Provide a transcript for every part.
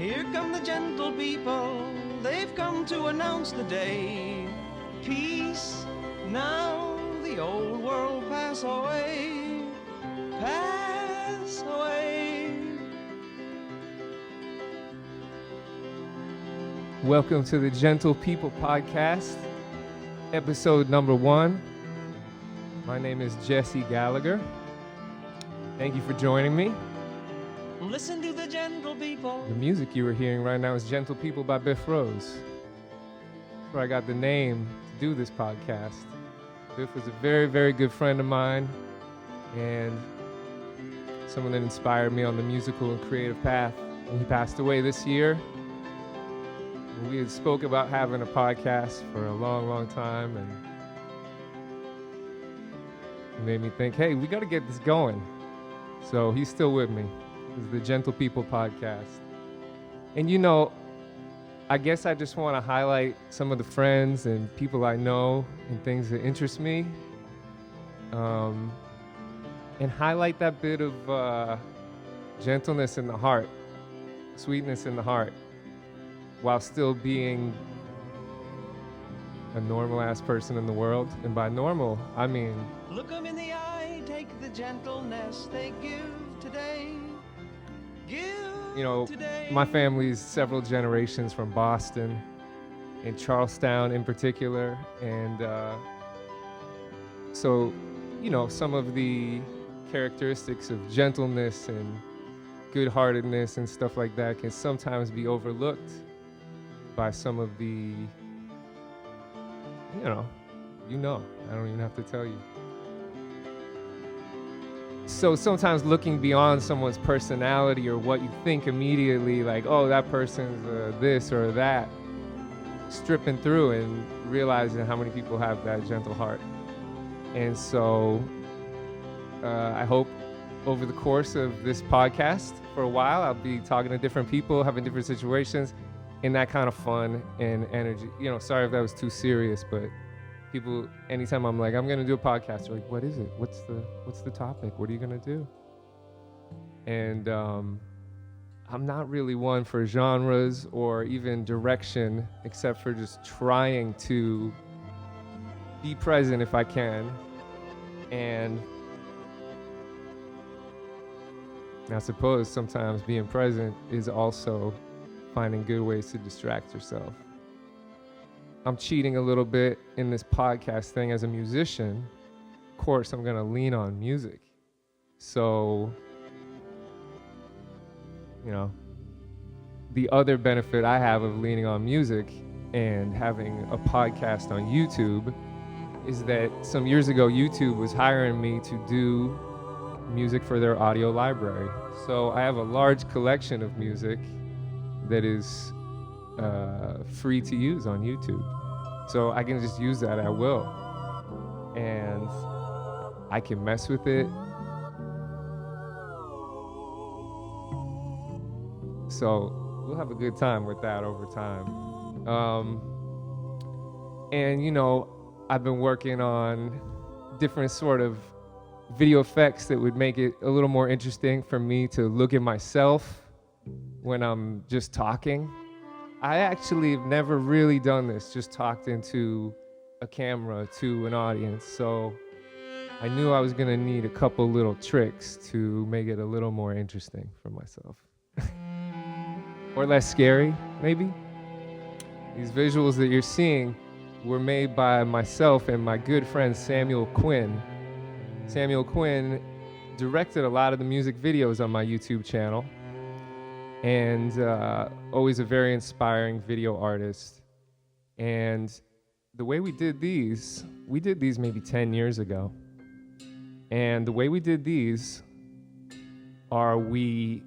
Here come the gentle people, they've come to announce the day. Peace, now the old world pass away, pass away. Welcome to the Gentle People Podcast, episode number 1. My name is Jesse Gallagher. Thank you for joining me. Listen to the gentle people. The music you were hearing right now is Gentle People by Biff Rose. That's where I got the name to do this podcast. Biff was a very, very good friend of mine and someone that inspired me on the musical and creative path. And he passed away this year. We had spoke about having a podcast for a long, long time, and it made me think, hey, we got to get this going. So he's still with me. This is the Gentle People Podcast. And you know, I guess I just want to highlight some of the friends and people I know and things that interest me, and highlight that bit of gentleness in the heart, sweetness in the heart, while still being a normal-ass person in the world. And by normal, I mean... Look them in the eye, take the gentleness they give today. You know, my family's several generations from Boston, and Charlestown in particular. And so, you know, some of the characteristics of gentleness and good-heartedness and stuff like that can sometimes be overlooked by some of the, I don't even have to tell you. So sometimes looking beyond someone's personality or what you think immediately, like, oh, that person's this or that, stripping through and realizing how many people have that gentle heart. And so I hope over the course of this podcast, for a while, I'll be talking to different people, having different situations, and that kind of fun and energy. You know, sorry if that was too serious, but people, anytime I'm like, I'm going to do a podcast, they're like, what is it? What's the topic? What are you going to do? And I'm not really one for genres or even direction, except for just trying to be present if I can. And I suppose sometimes being present is also finding good ways to distract yourself. I'm cheating a little bit in this podcast thing as a musician. Of course, I'm going to lean on music. So, you know, the other benefit I have of leaning on music and having a podcast on YouTube is that some years ago, YouTube was hiring me to do music for their audio library. So I have a large collection of music that is free to use on YouTube. So I can just use that at will. And I can mess with it. So we'll have a good time with that over time. And, you know, I've been working on different sort of video effects that would make it a little more interesting for me to look at myself when I'm just talking. I actually have never really done this, just talked into a camera to an audience. So I knew I was going to need a couple little tricks to make it a little more interesting for myself. Or less scary, maybe. These visuals that you're seeing were made by myself and my good friend Samuel Quinn. Samuel Quinn directed a lot of the music videos on my YouTube channel. And always a very inspiring video artist. And the way we did these maybe 10 years ago. And the way we did these are we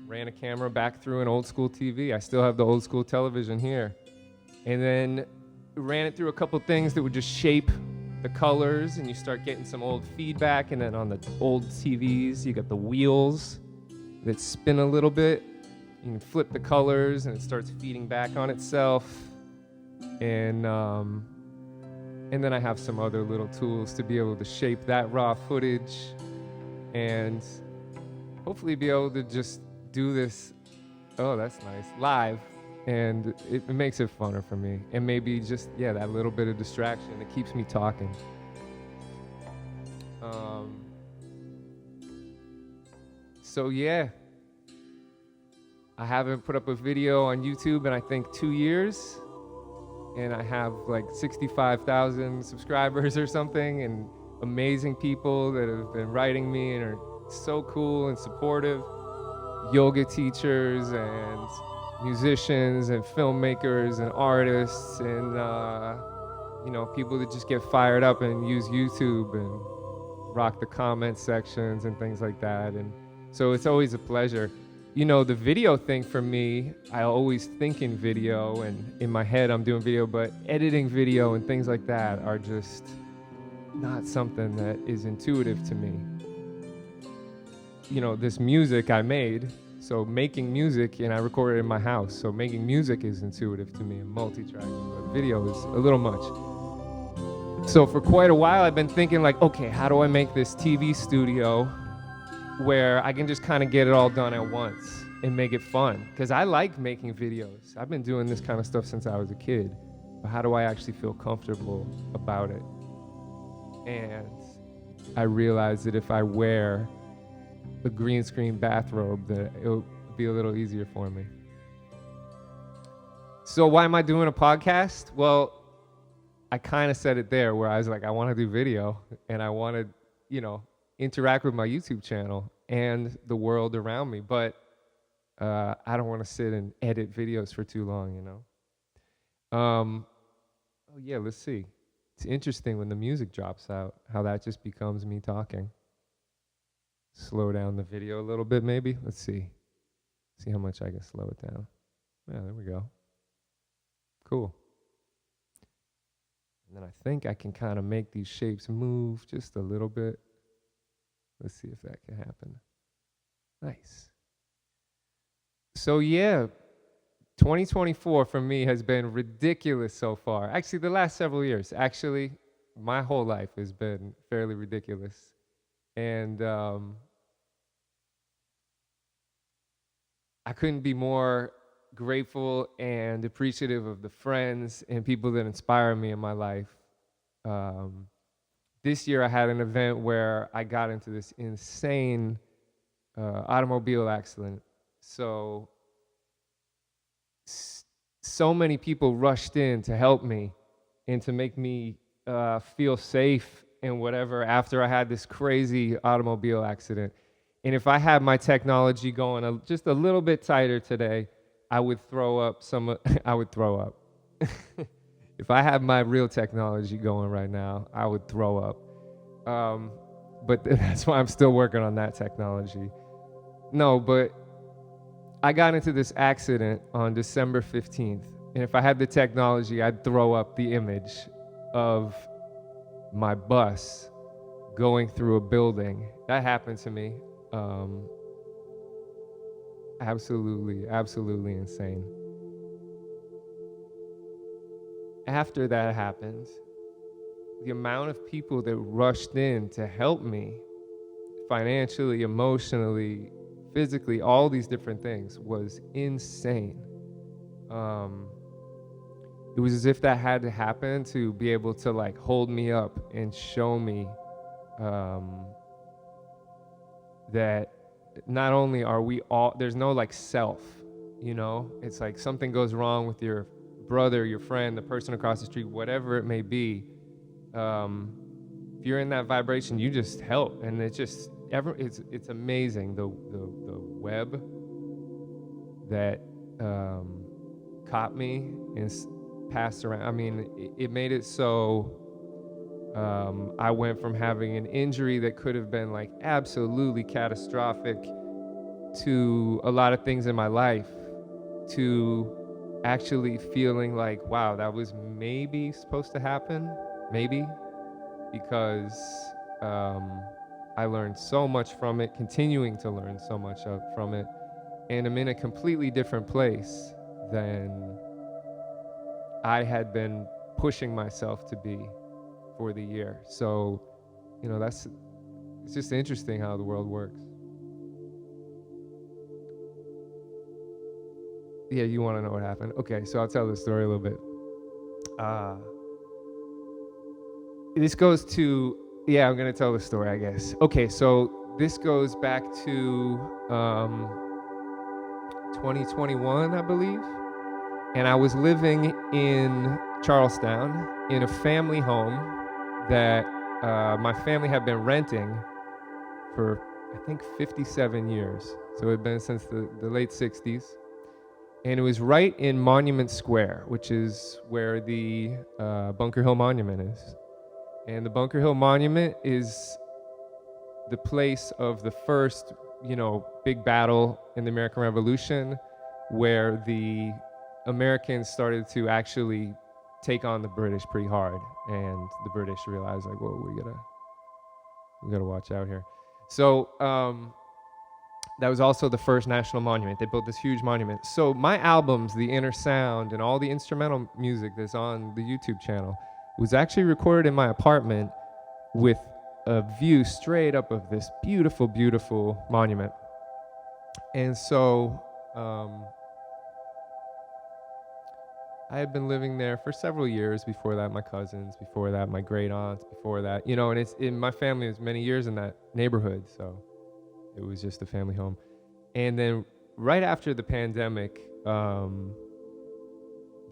ran a camera back through an old school TV. I still have the old school television here. And then ran it through a couple things that would just shape the colors, and you start getting some old feedback. And then on the old TVs, you got the wheels that spin a little bit. You can flip the colors and it starts feeding back on itself. And then I have some other little tools to be able to shape that raw footage and hopefully be able to just do this Oh, that's nice. Live. And it makes it funner for me. And maybe just, yeah, that little bit of distraction that keeps me talking. So, yeah, I haven't put up a video on YouTube in I think 2 years. And I have like 65,000 subscribers or something, and amazing people that have been writing me and are so cool and supportive. Yoga teachers and musicians and filmmakers and artists and people that just get fired up and use YouTube and rock the comment sections and things like that. And so it's always a pleasure. The video thing for me, I always think in video, and in my head I'm doing video, but editing video and things like that are just not something that is intuitive to me. This music I made, so making music, and I recorded it in my house, so making music is intuitive to me and multi-tracking, but video is a little much. So for quite a while I've been thinking like, okay, how do I make this TV studio where I can just kind of get it all done at once and make it fun? Because I like making videos. I've been doing this kind of stuff since I was a kid, but how do I actually feel comfortable about it? And I realized that if I wear a green screen bathrobe, that it'll be a little easier for me. So why am I doing a podcast? Well, I kind of said it there, where I was like, I want to do video, and I want to, interact with my YouTube channel and the world around me, but I don't want to sit and edit videos for too long, Oh yeah, let's see. It's interesting when the music drops out, how that just becomes me talking. Slow down the video a little bit, maybe. Let's see. See how much I can slow it down. Yeah, there we go. Cool. And then I think I can kind of make these shapes move just a little bit. Let's see if that can happen. Nice. So yeah, 2024 for me has been ridiculous so far. Actually, the last several years. Actually, my whole life has been fairly ridiculous. And I couldn't be more grateful and appreciative of the friends and people that inspire me in my life. This year I had an event where I got into this insane automobile accident. So many people rushed in to help me and to make me feel safe and whatever after I had this crazy automobile accident. And if I had my technology going just a little bit tighter today, I would throw up I would throw up. If I had my real technology going right now, I would throw up. But that's why I'm still working on that technology. No, but I got into this accident on December 15th. And if I had the technology, I'd throw up the image of my bus going through a building. That happened to me. Absolutely insane. After that happened, the amount of people that rushed in to help me financially, emotionally, physically, all these different things was insane. It was as if that had to happen to be able to like hold me up and show me that not only are we all, there's no like self, it's like something goes wrong with your brother, your friend, the person across the street, whatever it may be. If you're in that vibration, you just help, and it's amazing the web that caught me and passed around. I mean, it made it so I went from having an injury that could have been like absolutely catastrophic to a lot of things in my life to actually feeling like, wow, that was maybe supposed to happen, maybe, because I learned so much from it, continuing to learn so much from it, and I'm in a completely different place than I had been pushing myself to be for the year. So, it's just interesting how the world works. Yeah, you want to know what happened? Okay, so I'll tell the story a little bit. This goes to, yeah, I'm going to tell the story, I guess. Okay, so this goes back to 2021, I believe. And I was living in Charlestown in a family home that my family had been renting for, I think, 57 years. So it had been since the late 60s. And it was right in Monument Square, which is where the Bunker Hill Monument is. And the Bunker Hill Monument is the place of the first, big battle in the American Revolution, where the Americans started to actually take on the British pretty hard, and the British realized, like, whoa, we gotta watch out here. So that was also the first national monument. They built this huge monument. So my albums, The Inner Sound, and all the instrumental music that's on the YouTube channel was actually recorded in my apartment with a view straight up of this beautiful, beautiful monument. And so I had been living there for several years. Before that, my cousins. Before that, my great aunts. Before that, and it's in my family was many years in that neighborhood, so it was just a family home. And then right after the pandemic,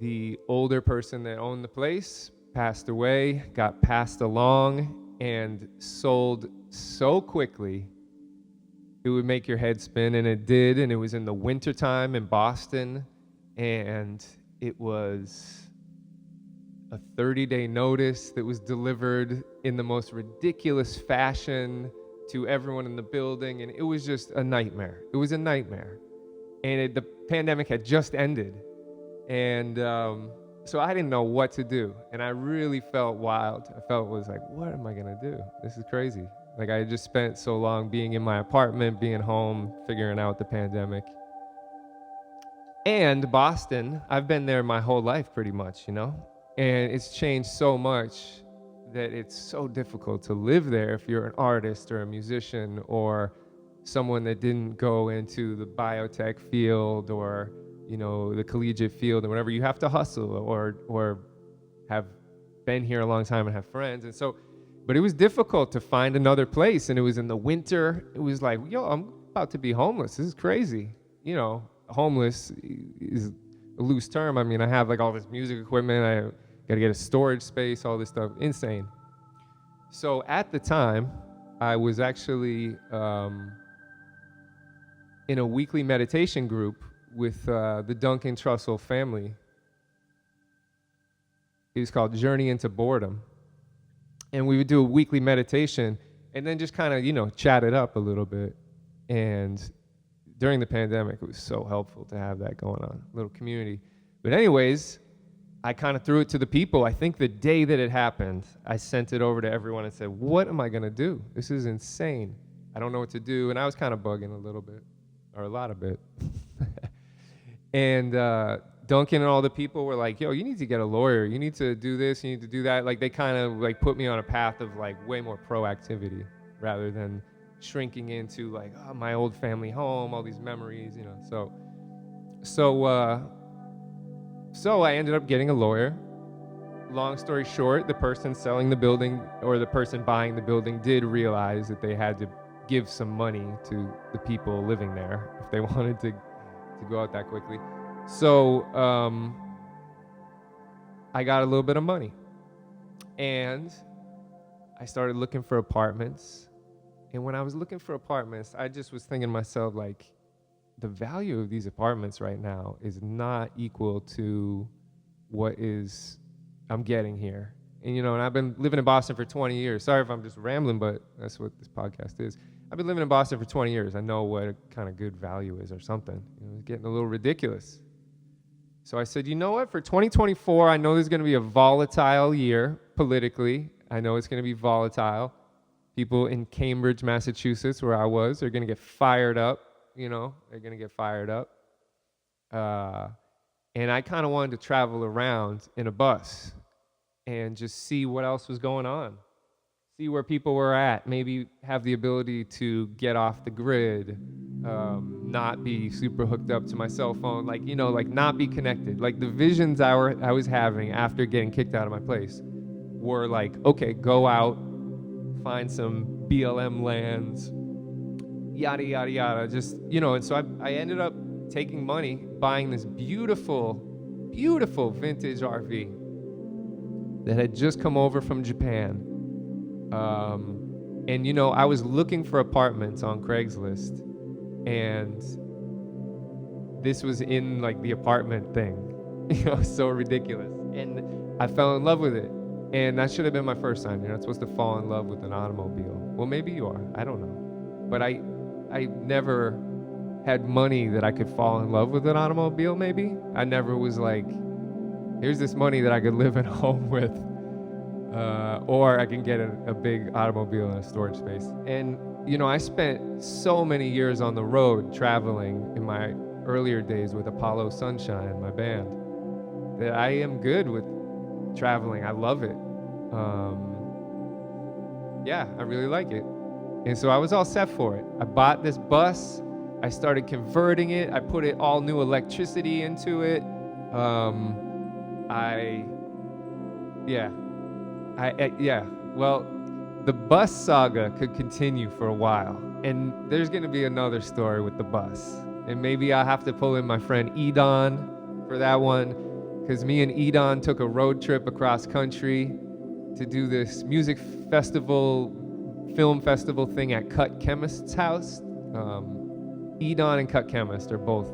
the older person that owned the place passed away, got passed along, and sold so quickly it would make your head spin, and it did. And it was in the wintertime in Boston, and it was a 30-day notice that was delivered in the most ridiculous fashion to everyone in the building, and it was just a nightmare. It was a nightmare. And the pandemic had just ended, and so I didn't know what to do, and I really felt wild. I felt was like, what am I gonna do? This is crazy. Like, I had just spent so long being in my apartment, being home, figuring out the pandemic. And Boston, I've been there my whole life pretty much, and it's changed so much that it's so difficult to live there if you're an artist or a musician or someone that didn't go into the biotech field or the collegiate field or whatever. You have to hustle or have been here a long time and have friends. And so, but it was difficult to find another place, and it was in the winter. It was like, yo, I'm about to be homeless. This is crazy. Homeless is a loose term. I mean, I have like all this music equipment. I got to get a storage space, all this stuff. Insane. So at the time, I was actually in a weekly meditation group with the Duncan Trussell family. It was called Journey into Boredom. And we would do a weekly meditation and then just kind of, chat it up a little bit. And during the pandemic, it was so helpful to have that going on, a little community. But anyways, I kind of threw it to the people. I think the day that it happened, I sent it over to everyone and said, what am I going to do? This is insane. I don't know what to do. And I was kind of bugging a little bit, or a lot of bit. And Duncan and all the people were like, yo, you need to get a lawyer. You need to do this. You need to do that. Like, they kind of like put me on a path of like way more proactivity rather than shrinking into like, oh, my old family home, all these memories, So I ended up getting a lawyer. Long story short, the person selling the building or the person buying the building did realize that they had to give some money to the people living there if they wanted to go out that quickly. So I got a little bit of money, and I started looking for apartments. And when I was looking for apartments, I just was thinking to myself, like, the value of these apartments right now is not equal to what I'm getting here. And, and I've been living in Boston for 20 years. Sorry if I'm just rambling, but that's what this podcast is. I've been living in Boston for 20 years. I know what a kind of good value is or something. It's getting a little ridiculous. So I said, you know what? For 2024, I know there's going to be a volatile year politically. I know it's going to be volatile. People in Cambridge, Massachusetts, where I was, are going to get fired up. They're going to get fired up. And I kind of wanted to travel around in a bus and just see what else was going on. see where people were at, maybe have the ability to get off the grid, not be super hooked up to my cell phone, like, you know, like not be connected. Like the visions I was having after getting kicked out of my place were like, okay, go out, find some BLM lands, yada, yada, yada. Just, you know, and so I ended up taking money, buying this beautiful, beautiful vintage RV that had just come over from Japan. And, you know, I was looking for apartments on Craigslist, and this was in like the apartment thing, you know, so ridiculous. And I fell in love with it. And that should have been my first time. You're not supposed to fall in love with an automobile. Well, maybe you are. I don't know. But I never had money that I could fall in love with an automobile, maybe. I never was like, here's this money that I could live at home with. Or I can get a big automobile in a storage space. And, you know, I spent so many years on the road traveling in my earlier days with Apollo Sunshine, my band, that I am good with traveling. I love it. Yeah, I really like it. And so I was all set for it. I bought this bus. I started converting it. I put it all new electricity into it. Well, the bus saga could continue for a while. And there's going to be another story with the bus. And maybe I'll have to pull in my friend Edon for that one, because me and Edon took a road trip across country to do this music festival, film festival thing at Cut Chemist's house. Edon and Cut Chemist are both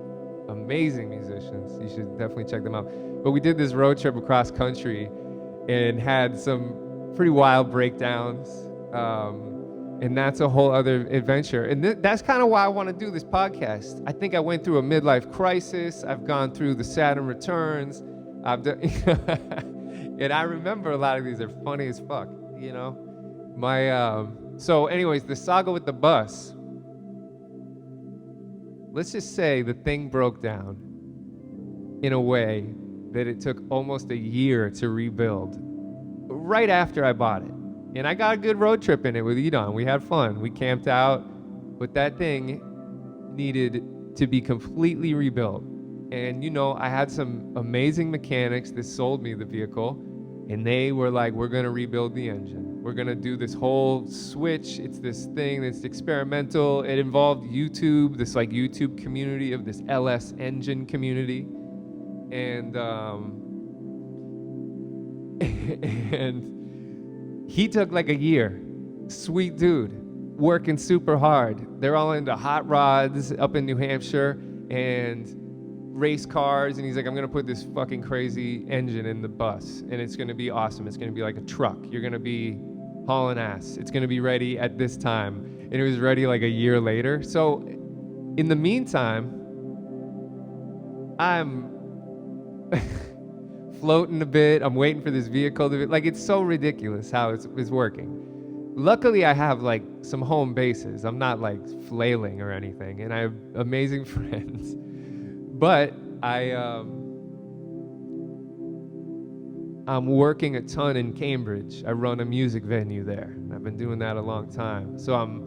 amazing musicians. You should definitely check them out. But we did this road trip across country and had some pretty wild breakdowns. And that's a whole other adventure. And that's kind of why I want to do this podcast. I think I went through a midlife crisis. I've gone through the Saturn returns. I've done and I remember a lot of these are funny as fuck, you know? So anyways, the saga with the bus. Let's just say the thing broke down in a way that it took almost a year to rebuild right after I bought it. And I got a good road trip in it with Edon. We had fun. We camped out, but that thing needed to be completely rebuilt. And, you know, I had some amazing mechanics that sold me the vehicle, and they were like, we're going to rebuild the engine. We're going to do this whole switch. It's this thing that's experimental. It involved YouTube, this like YouTube community of this LS engine community. And, and he took like a year. Sweet dude, working super hard. They're all into hot rods up in New Hampshire and race cars, and he's like, I'm gonna put this fucking crazy engine in the bus, and it's gonna be awesome. It's gonna be like a truck. You're gonna be hauling ass. It's gonna be ready at this time. And it was ready like a year later. So in the meantime, I'm floating a bit. I'm waiting for this vehicle to be, like, it's so ridiculous how it's working. Luckily, I have like some home bases. I'm not like flailing or anything, and I have amazing friends. But I'm working a ton in Cambridge. I run a music venue there. I've been doing that a long time. So I'm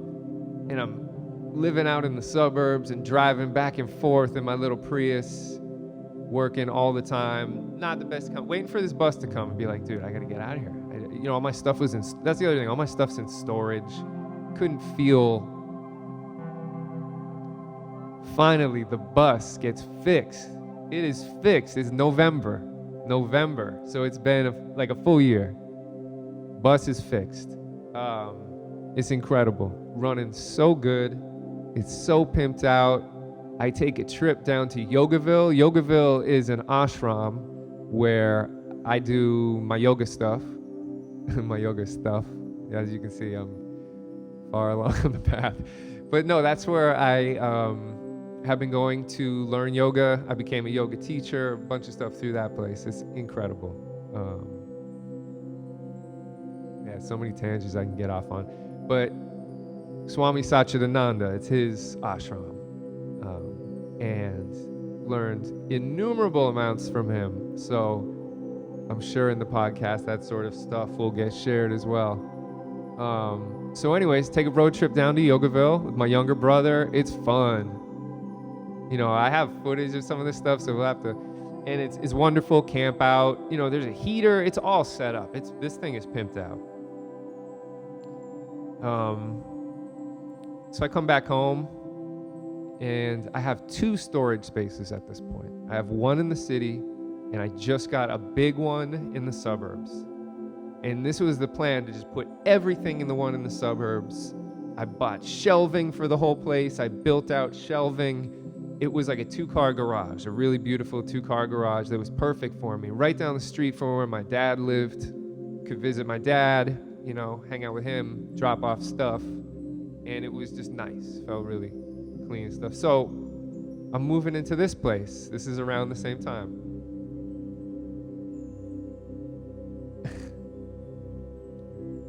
living out in the suburbs and driving back and forth in my little Prius, working all the time. Not the best, waiting for this bus to come and be like, dude, I gotta get out of here. You know, all my stuff was in, that's the other thing, all my stuff's in storage. Couldn't feel. Finally, the bus gets fixed. It is fixed. It's November. So it's been like a full year. Bus is fixed. It's incredible. Running so good. It's so pimped out. I take a trip down to Yogaville. Yogaville is an ashram where I do my yoga stuff. As you can see, I'm far along on the path. But no, that's where I have been going to learn yoga. I became a yoga teacher, a bunch of stuff through that place. It's incredible. So many tangents I can get off on. But Swami Satchidananda, it's his ashram. And learned innumerable amounts from him. So I'm sure in the podcast that sort of stuff will get shared as well. So anyways, take a road trip down to Yogaville with my younger brother. It's fun. I have footage of some of this stuff, so we'll have to, and it's wonderful. Camp out. There's a heater. It's all set up. This thing is pimped out. So I come back home, and I have 2 storage spaces at this point. I have one in the city, and I just got a big one in the suburbs. And this was the plan, to just put everything in the one in the suburbs. I bought shelving for the whole place. I built out shelving. It was like a 2-car garage, a really beautiful 2-car garage that was perfect for me. Right down the street from where my dad lived. Could visit my dad, hang out with him, drop off stuff. And it was just nice. Felt really clean and stuff. So I'm moving into this place. This is around the same time.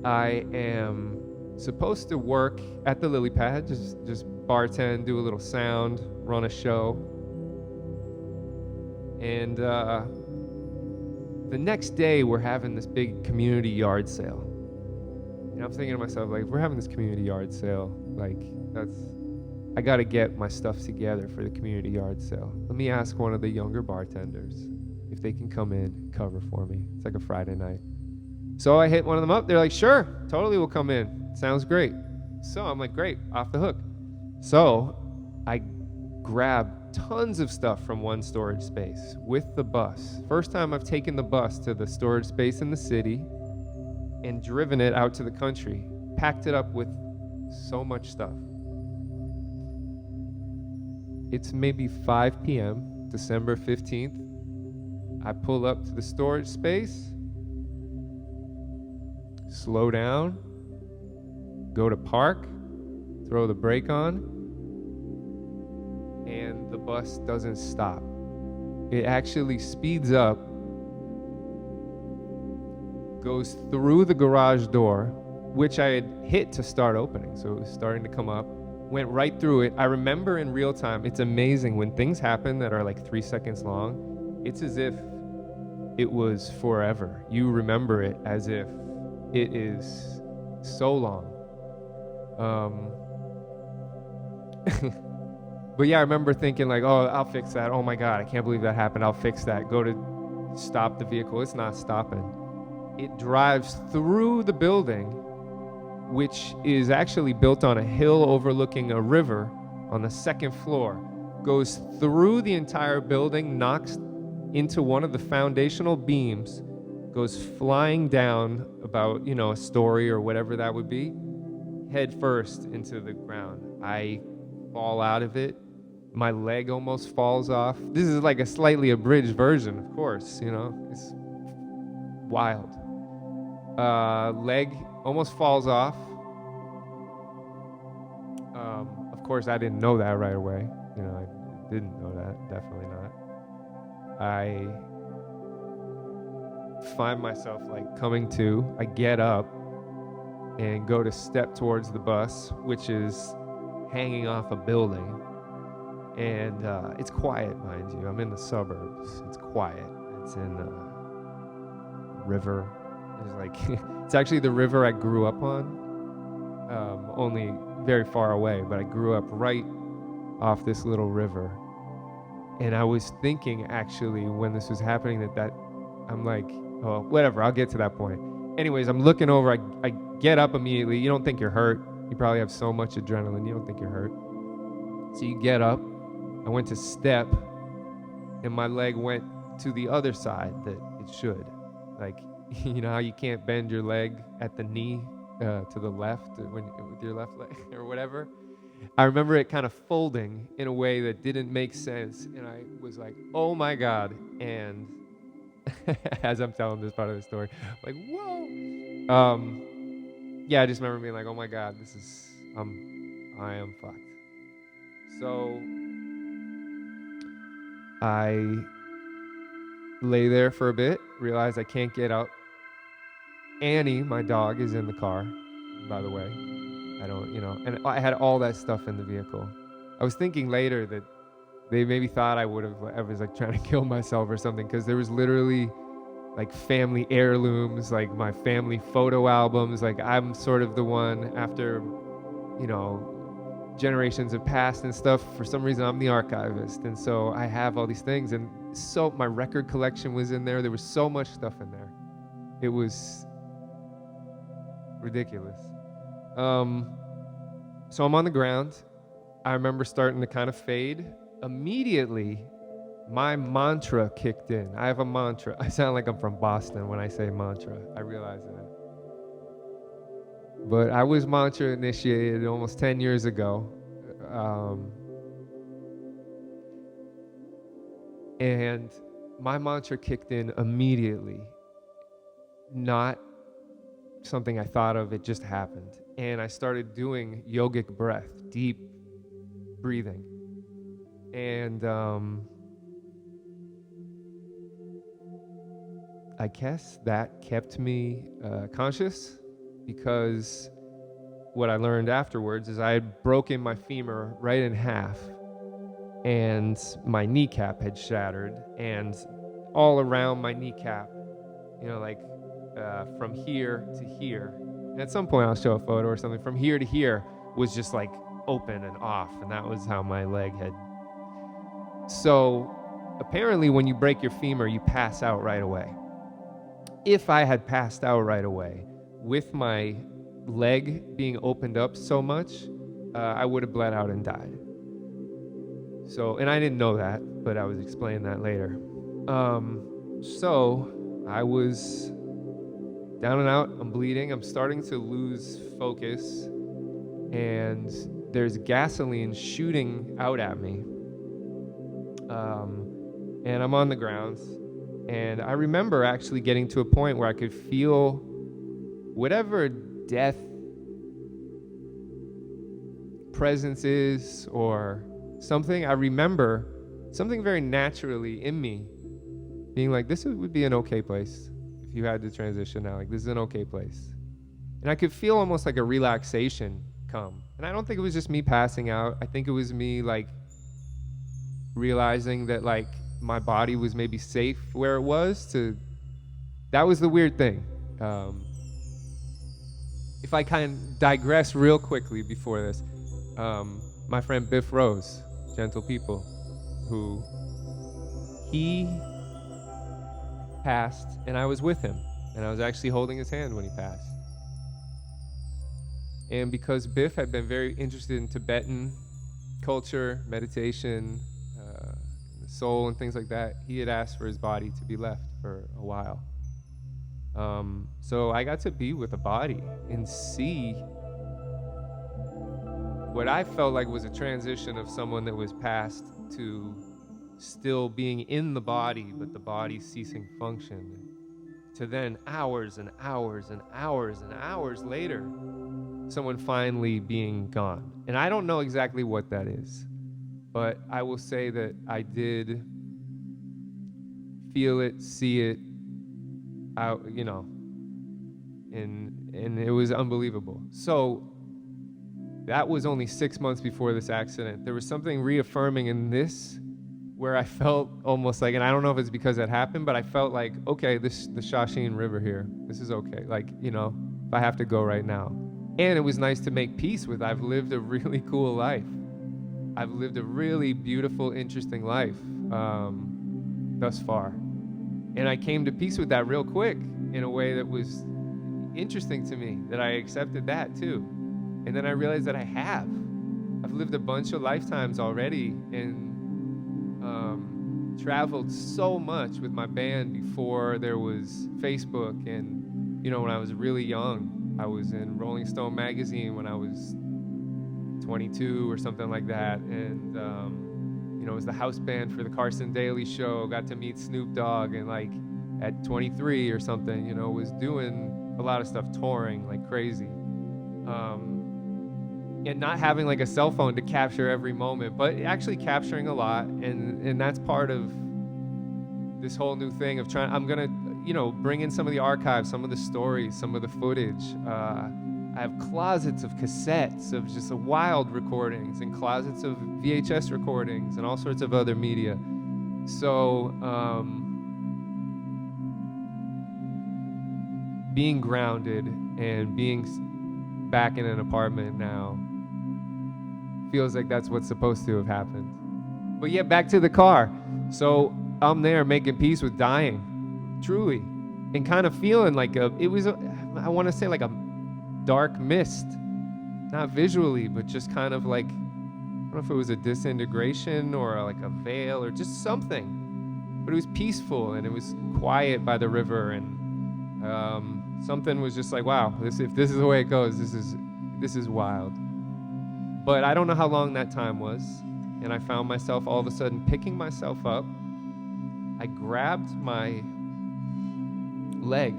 I am supposed to work at the lily pad, just bartend, do a little sound, run a show. And the next day we're having this big community yard sale. And I'm thinking to myself, like, if we're having this community yard sale, like, I gotta get my stuff together for the community yard sale. Let me ask one of the younger bartenders if they can come in and cover for me. It's like a Friday night. So I hit one of them up. They're like, sure, totally, we'll come in. Sounds great. So I'm like, great, off the hook. So I grab tons of stuff from one storage space with the bus. First time I've taken the bus to the storage space in the city and driven it out to the country. Packed it up with so much stuff. It's maybe 5 p.m., December 15th. I pull up to the storage space, slow down, go to park, throw the brake on, and the bus doesn't stop. It actually speeds up, goes through the garage door, which I had hit to start opening, so it was starting to come up, went right through it. I remember in real time, it's amazing when things happen that are like 3 seconds long, it's as if it was forever. You remember it as if it is so long. But yeah, I remember thinking like, oh, I'll fix that. Oh my God, I can't believe that happened. I'll fix that. Go to stop the vehicle. It's not stopping. It drives through the building, which is actually built on a hill overlooking a river on the 2nd floor, goes through the entire building, knocks into one of the foundational beams, goes flying down about, a story or whatever that would be, head first into the ground. I fall out of it. My leg almost falls off. This is like a slightly abridged version, of course, it's wild. Leg almost falls off. Of course, I didn't know that right away. I didn't know that, definitely not. I find myself like coming to. I get up and go to step towards the bus, which is hanging off a building. And it's quiet, mind you. I'm in the suburbs. It's quiet. It's in a river. It's like it's actually the river I grew up on, only very far away, but I grew up right off this little river. And I was thinking, actually, when this was happening, that I'm like, oh, whatever, I'll get to that point. Anyways, I'm looking over, I get up immediately. You don't think you're hurt. You probably have so much adrenaline, you don't think you're hurt. So you get up. I went to step, and my leg went to the other side that it should. Like, you know how you can't bend your leg at the knee to the left with your left leg or whatever? I remember it kind of folding in a way that didn't make sense, and I was like, oh my God. And as I'm telling this part of the story, like, whoa. Yeah, I just remember being like, oh my God, I am fucked. So I lay there for a bit, realize I can't get out. Annie, my dog, is in the car, by the way. And I had all that stuff in the vehicle. I was thinking later that they maybe thought I was like trying to kill myself or something, because there was literally like family heirlooms, like my family photo albums. Like I'm sort of the one after, you know, generations have passed and stuff. For some reason, I'm the archivist. And so I have all these things. And so my record collection was in there. There was so much stuff in there. It was ridiculous. So I'm on the ground. I remember starting to kind of fade. Immediately, my mantra kicked in. I have a mantra. I sound like I'm from Boston when I say mantra. I realize that. But I was mantra initiated almost 10 years ago. And my mantra kicked in immediately. Not something I thought of, it just happened. And I started doing yogic breath, deep breathing. And I guess that kept me conscious, because what I learned afterwards is I had broken my femur right in half, and my kneecap had shattered, and all around my kneecap, you know, like from here to here. And at some point I'll show a photo or something. From here to here was just like open and off, and that was how my leg had. So apparently when you break your femur, you pass out right away. If I had passed out right away, with my leg being opened up so much, I would have bled out and died. So, and I didn't know that, but I was explaining that later. So I was down and out, I'm bleeding, I'm starting to lose focus, and there's gasoline shooting out at me. And I'm on the ground, and I remember actually getting to a point where I could feel whatever death presence is or something. I remember something very naturally in me being like, this would be an okay place if you had to transition now. Like, this is an okay place. And I could feel almost like a relaxation come. And I don't think it was just me passing out. I think it was me like realizing that like my body was maybe safe where it was to. That was the weird thing. If I kind of digress real quickly before this, my friend Biff Rose, Gentle People, who he passed and I was with him, and I was actually holding his hand when he passed. And because Biff had been very interested in Tibetan culture, meditation, the soul and things like that, he had asked for his body to be left for a while. So I got to be with a body and see what I felt like was a transition of someone that was passed to still being in the body, but the body ceasing function, to then hours and hours and hours and hours later, someone finally being gone. And I don't know exactly what that is, but I will say that I did feel it, see it, out, you know, and it was unbelievable. So that was only 6 months before this accident. There was something reaffirming in this where I felt almost like, and I don't know if it's because that happened, but I felt like, okay, the Shashin River here, this is okay. Like, you know, if I have to go right now. And it was nice to make peace with. I've lived a really cool life. I've lived a really beautiful, interesting life thus far. And I came to peace with that real quick in a way that was interesting to me, that I accepted that too. And then I realized that I've lived a bunch of lifetimes already, and traveled so much with my band before there was Facebook. And, you know, when I was really young, I was in Rolling Stone magazine when I was 22 or something like that. And, you know, it was the house band for the Carson Daly Show. Got to meet Snoop Dogg, and like at 23 or something, you know, was doing a lot of stuff, touring like crazy. And not having like a cell phone to capture every moment, but actually capturing a lot. And that's part of this whole new thing of trying. I'm gonna, you know, bring in some of the archives, some of the stories, some of the footage. I have closets of cassettes of just wild recordings, and closets of VHS recordings, and all sorts of other media. So being grounded and being back in an apartment now feels like that's what's supposed to have happened. But yeah, back to the car. So I'm there making peace with dying, truly, and kind of feeling like I want to say like a dark mist, not visually, but just kind of like, I don't know if it was a disintegration or like a veil or just something, but it was peaceful and it was quiet by the river, and something was just like, wow, if this is the way it goes, this is wild. But I don't know how long that time was, and I found myself all of a sudden picking myself up. I grabbed my leg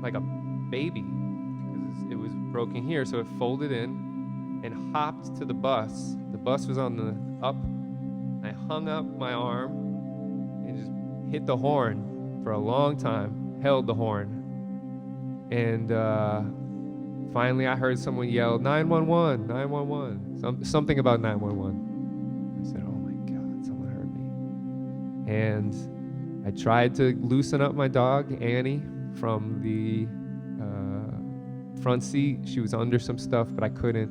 like a baby because it was broken here, so it folded in and hopped to the bus. The bus was on the up. I hung up my arm and just hit the horn for a long time, held the horn. And finally I heard someone yell, 911, 911, something about 911. I said, oh my God, someone heard me. And I tried to loosen up my dog, Annie, from the front seat. She was under some stuff, but I couldn't.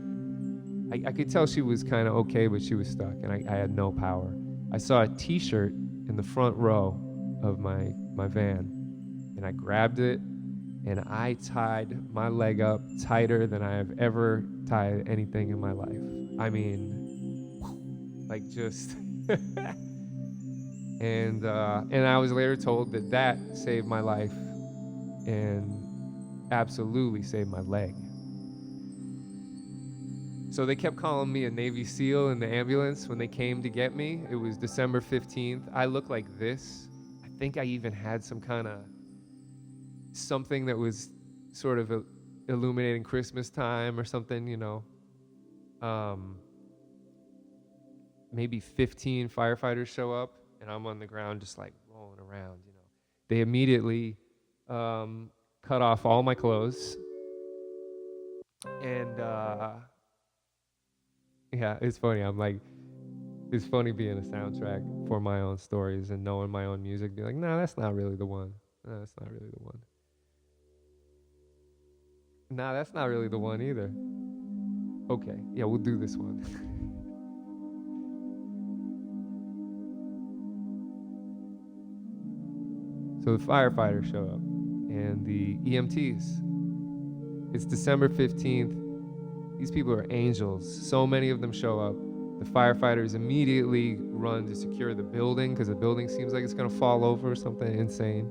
I could tell she was kind of okay, but she was stuck, and I had no power. I saw a t-shirt in the front row of my van, and I grabbed it, and I tied my leg up tighter than I have ever tied anything in my life. I mean, like just... and I was later told that saved my life and absolutely saved my leg. So they kept calling me a Navy SEAL in the ambulance when they came to get me. It was December 15th. I looked like this. I think I even had some kind of something that was sort of illuminating Christmas time or something, you know. Maybe 15 firefighters show up, and I'm on the ground just like rolling around, you know. They immediately cut off all my clothes, and yeah, it's funny. It's funny being a soundtrack for my own stories and knowing my own music. Be like, no, that's not really the one. No, that's not really the one. No, that's not really the one either. Okay, yeah, we'll do this one. So the firefighters show up and the EMTs. It's December 15th. These people are angels. So many of them show up. The firefighters immediately run to secure the building because the building seems like it's going to fall over or something insane.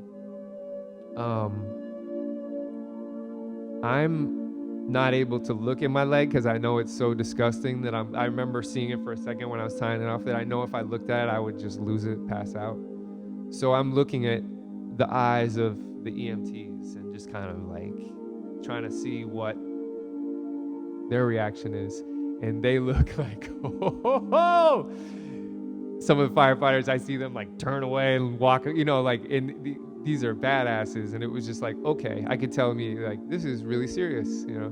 I'm not able to look at my leg because I know it's so disgusting that I remember seeing it for a second when I was tying it off, that I know if I looked at it, I would just lose it, pass out. So I'm looking at the eyes of the EMTs and just kind of like trying to see what their reaction is, and they look like, oh. Some of the firefighters, I see them like turn away and walk, you know, like, these are badasses, and it was just like, okay, I could tell me like this is really serious, you know.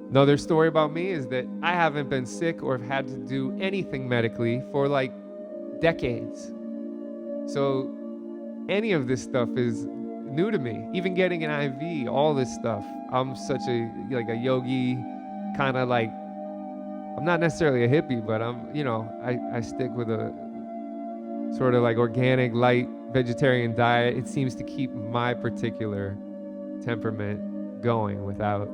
Another story about me is that I haven't been sick or have had to do anything medically for like decades. So any of this stuff is new to me. Even getting an IV, all this stuff. I'm such a yogi, kind of like, I'm not necessarily a hippie, but I'm, you know, I stick with a sort of like organic, light vegetarian diet. It seems to keep my particular temperament going without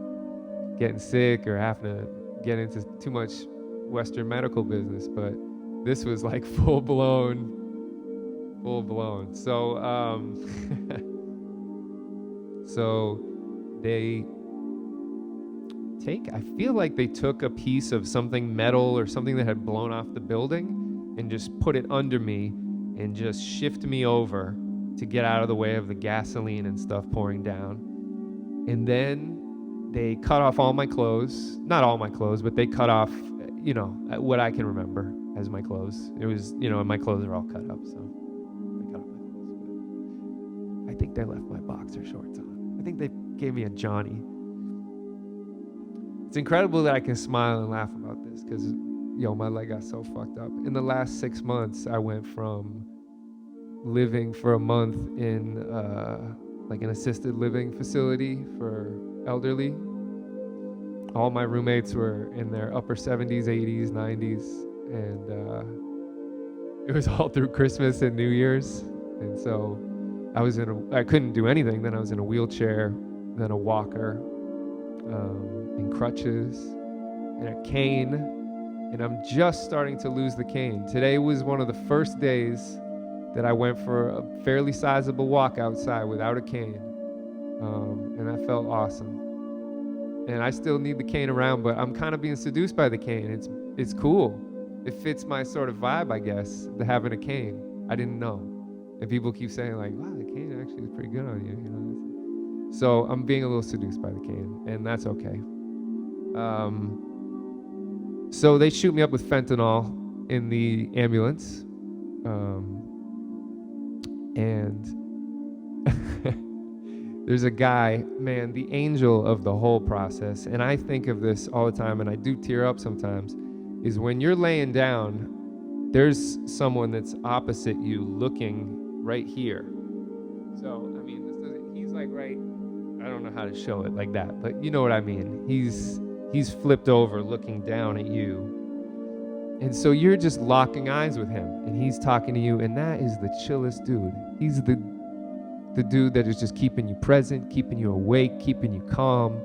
getting sick or having to get into too much Western medical business. But this was like full blown. So, so they I feel like they took a piece of something metal or something that had blown off the building and just put it under me and just shift me over to get out of the way of the gasoline and stuff pouring down. And then they cut off all my clothes. Not all my clothes, but they cut off, you know, what I can remember as my clothes. It was, you know, and my clothes are all cut up, so they cut off my clothes. I think they left my boxer shorts on. I think they gave me a Johnny. It's incredible that I can smile and laugh about this because, my leg got so fucked up. In the last 6 months, I went from living for a month in like an assisted living facility for elderly. All my roommates were in their upper 70s, 80s, 90s, and it was all through Christmas and New Year's. And so I couldn't do anything. Then I was in a wheelchair, then a walker, in crutches, and a cane. And I'm just starting to lose the cane. Today was one of the first days that I went for a fairly sizable walk outside without a cane. And that felt awesome. And I still need the cane around, but I'm kind of being seduced by the cane. It's cool. It fits my sort of vibe, I guess, the having a cane. I didn't know. And people keep saying like, wow, the cane actually is pretty good on you, you know. So I'm being a little seduced by the cane, and that's okay. So they shoot me up with fentanyl in the ambulance. And there's a guy, man, the angel of the whole process, and I think of this all the time, and I do tear up sometimes, is when you're laying down, there's someone that's opposite you looking right here. So, I mean, he's like right, I don't know how to show it like that, but you know what I mean. He's flipped over looking down at you. And so you're just locking eyes with him, and he's talking to you, and that is the chillest dude. He's the dude that is just keeping you present, keeping you awake, keeping you calm.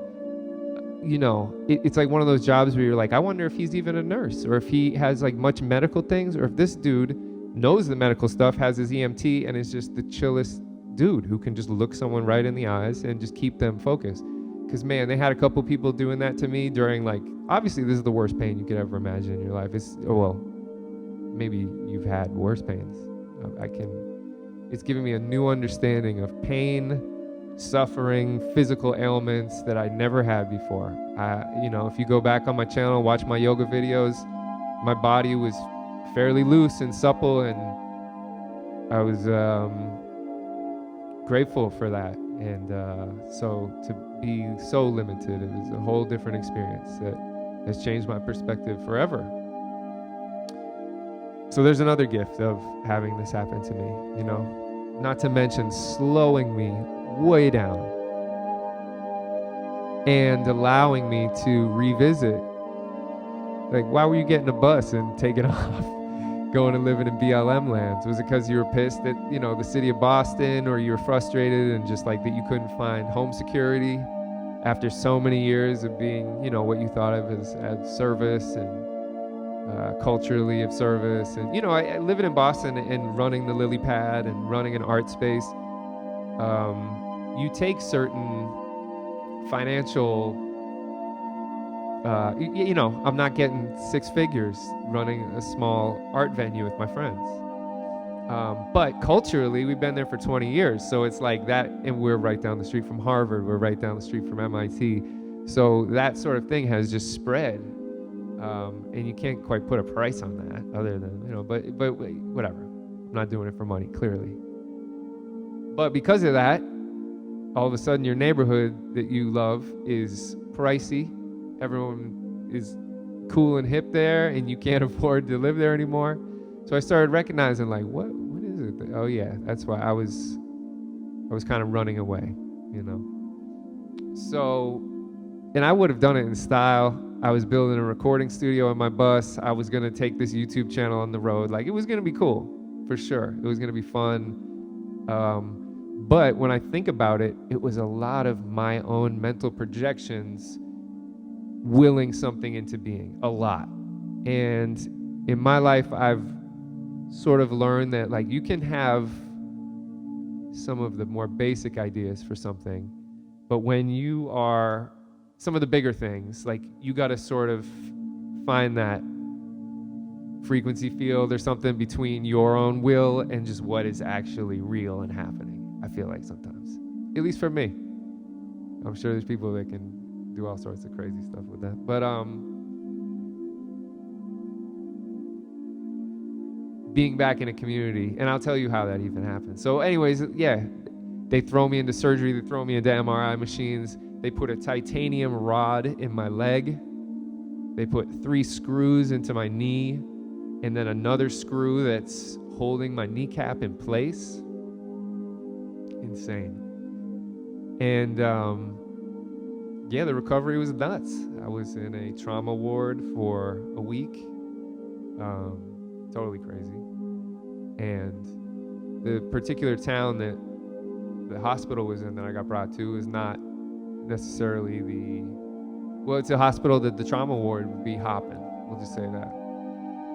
You know, it's like one of those jobs where you're like, I wonder if he's even a nurse, or if he has like much medical things, or if this dude knows the medical stuff, has his EMT, and is just the chillest dude who can just look someone right in the eyes and just keep them focused. Because, man, they had a couple people doing that to me during, like, obviously this is the worst pain you could ever imagine in your life. Maybe you've had worse pains. It's giving me a new understanding of pain, suffering, physical ailments that I never had before. If you go back on my channel, watch my yoga videos, my body was fairly loose and supple, and I was grateful for that. And so to be so limited, it was a whole different experience that has changed my perspective forever. So there's another gift of having this happen to me, you know, not to mention slowing me way down and allowing me to revisit, like, why were you getting a bus and taking off, going and living in BLM lands? Was it because you were pissed at, you know, the city of Boston, or you were frustrated and just like that you couldn't find home security after so many years of being, you know, what you thought of as service and culturally of service? And, you know, I living in Boston and running the lily pad and running an art space, you take certain financial, you know, I'm not getting six figures running a small art venue with my friends. But culturally, we've been there for 20 years. So it's like that, and we're right down the street from Harvard. We're right down the street from MIT. So that sort of thing has just spread. And you can't quite put a price on that other than, you know, but whatever. I'm not doing it for money, clearly. But because of that, all of a sudden your neighborhood that you love is pricey. Everyone is cool and hip there, and you can't afford to live there anymore. So I started recognizing, like, what is it? Oh yeah, that's why I was kind of running away, you know. So, and I would have done it in style. I was building a recording studio in my bus. I was gonna take this YouTube channel on the road. Like, it was gonna be cool, for sure. It was gonna be fun. But when I think about it, it was a lot of my own mental projections willing something into being, a lot. And in my life, I've sort of learned that, like, you can have some of the more basic ideas for something, but when you are some of the bigger things, like, you got to sort of find that frequency field or something between your own will and just what is actually real and happening. I feel like sometimes, at least for me. I'm sure there's people that can do all sorts of crazy stuff with that. But being back in a community, and I'll tell you how that even happened. So anyways, yeah, they throw me into surgery, they throw me into MRI machines, they put a titanium rod in my leg, they put 3 screws into my knee, and then another screw that's holding my kneecap in place. Insane. And yeah, the recovery was nuts. I was in a trauma ward for a week. Totally crazy. And the particular town that the hospital was in that I got brought to is not necessarily it's a hospital that the trauma ward would be hopping. We'll just say that.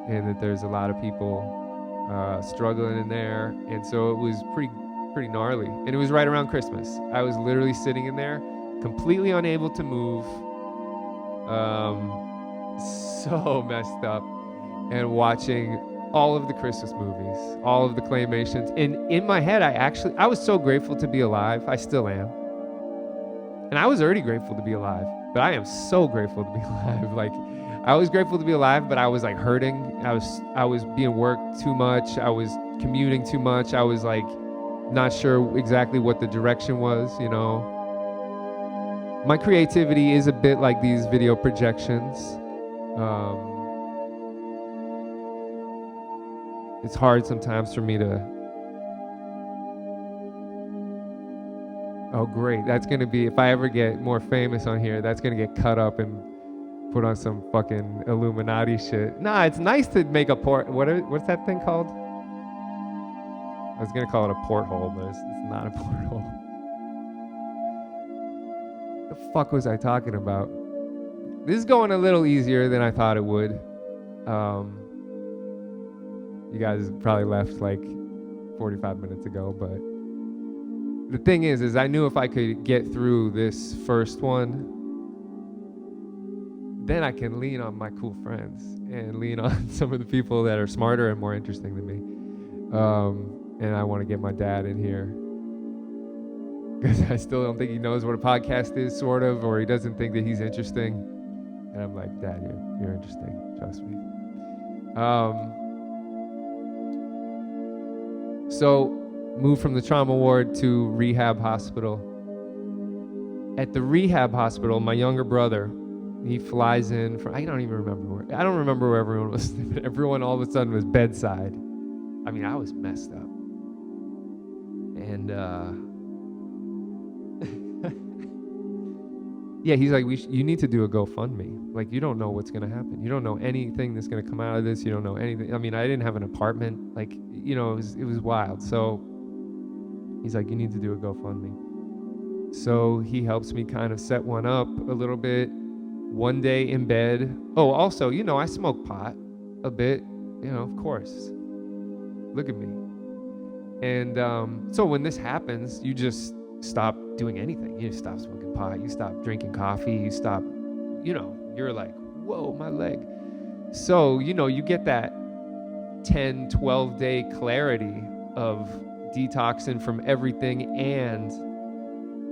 And that there's a lot of people struggling in there. And so it was pretty gnarly. And it was right around Christmas. I was literally sitting in there, completely unable to move, so messed up, and watching all of the Christmas movies, all of the claymations. And in my head, I was so grateful to be alive. I still am. And I was already grateful to be alive, but I am so grateful to be alive. Like, I was grateful to be alive, but I was like hurting. I was being worked too much. I was commuting too much. I was like not sure exactly what the direction was, you know. My creativity is a bit like these video projections. It's hard sometimes for me to... Oh, great. That's going to be, if I ever get more famous on here, that's going to get cut up and put on some fucking Illuminati shit. Nah, it's nice to make a what's that thing called? I was going to call it a porthole, but it's not a porthole. The fuck was I talking about? This is going a little easier than I thought it would. You guys probably left like 45 minutes ago, but the thing is I knew if I could get through this first one, then I can lean on my cool friends and lean on some of the people that are smarter and more interesting than me. And I want to get my dad in here, because I still don't think he knows what a podcast is, sort of, or he doesn't think that he's interesting. And I'm like, Dad, you're interesting, trust me. So moved from the trauma ward to rehab hospital. At the rehab hospital, my younger brother, he flies in from, I don't remember where everyone was sleeping. Everyone all of a sudden was bedside. I mean, I was messed up. And yeah, he's like, you need to do a GoFundMe. Like, you don't know what's going to happen. You don't know anything that's going to come out of this. You don't know anything. I mean, I didn't have an apartment. Like, you know, it was wild. So he's like, you need to do a GoFundMe. So he helps me kind of set one up a little bit. One day in bed. Oh, also, you know, I smoke pot a bit. You know, of course. Look at me. And so when this happens, you just stop doing anything. You stop smoking pot. You stop drinking coffee. You stop, you know, you're like, whoa, my leg. So, you know, you get that 10, 12 day clarity of detoxing from everything and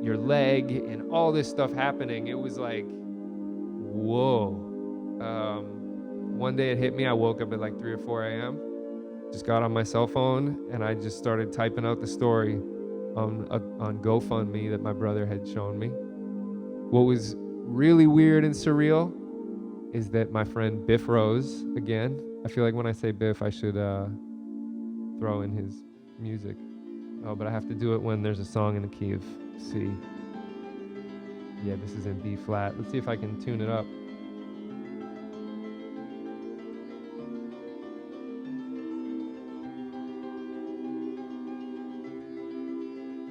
your leg and all this stuff happening. It was like, whoa. One day it hit me. I woke up at like 3 or 4 a.m. Just got on my cell phone and I just started typing out the story on GoFundMe that my brother had shown me. What was really weird and surreal is that my friend Biff Rose, again, I feel like when I say Biff, I should throw in his music. Oh, but I have to do it when there's a song in the key of C. Yeah, this is in B flat. Let's see if I can tune it up.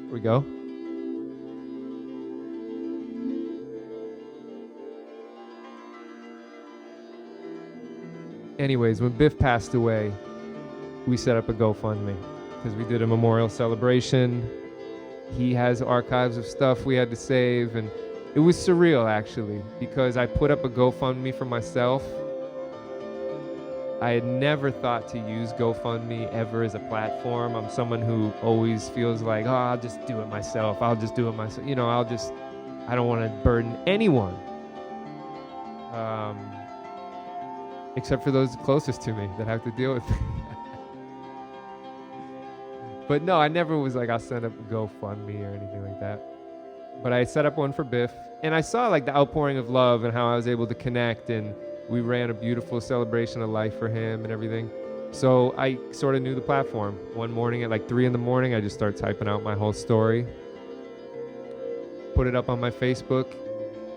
Here we go. Anyways, when Biff passed away, we set up a GoFundMe because we did a memorial celebration. He has archives of stuff we had to save, and it was surreal actually because I put up a GoFundMe for myself. I had never thought to use GoFundMe ever as a platform. I'm someone who always feels like, oh, I'll just do it myself. You know, I don't want to burden anyone. Except for those closest to me that have to deal with me. But no, I never was like, I'll set up a GoFundMe or anything like that. But I set up one for Biff, and I saw like the outpouring of love and how I was able to connect, and we ran a beautiful celebration of life for him and everything. So I sort of knew the platform. One morning at like 3 a.m, I just started typing out my whole story. put it up on my Facebook.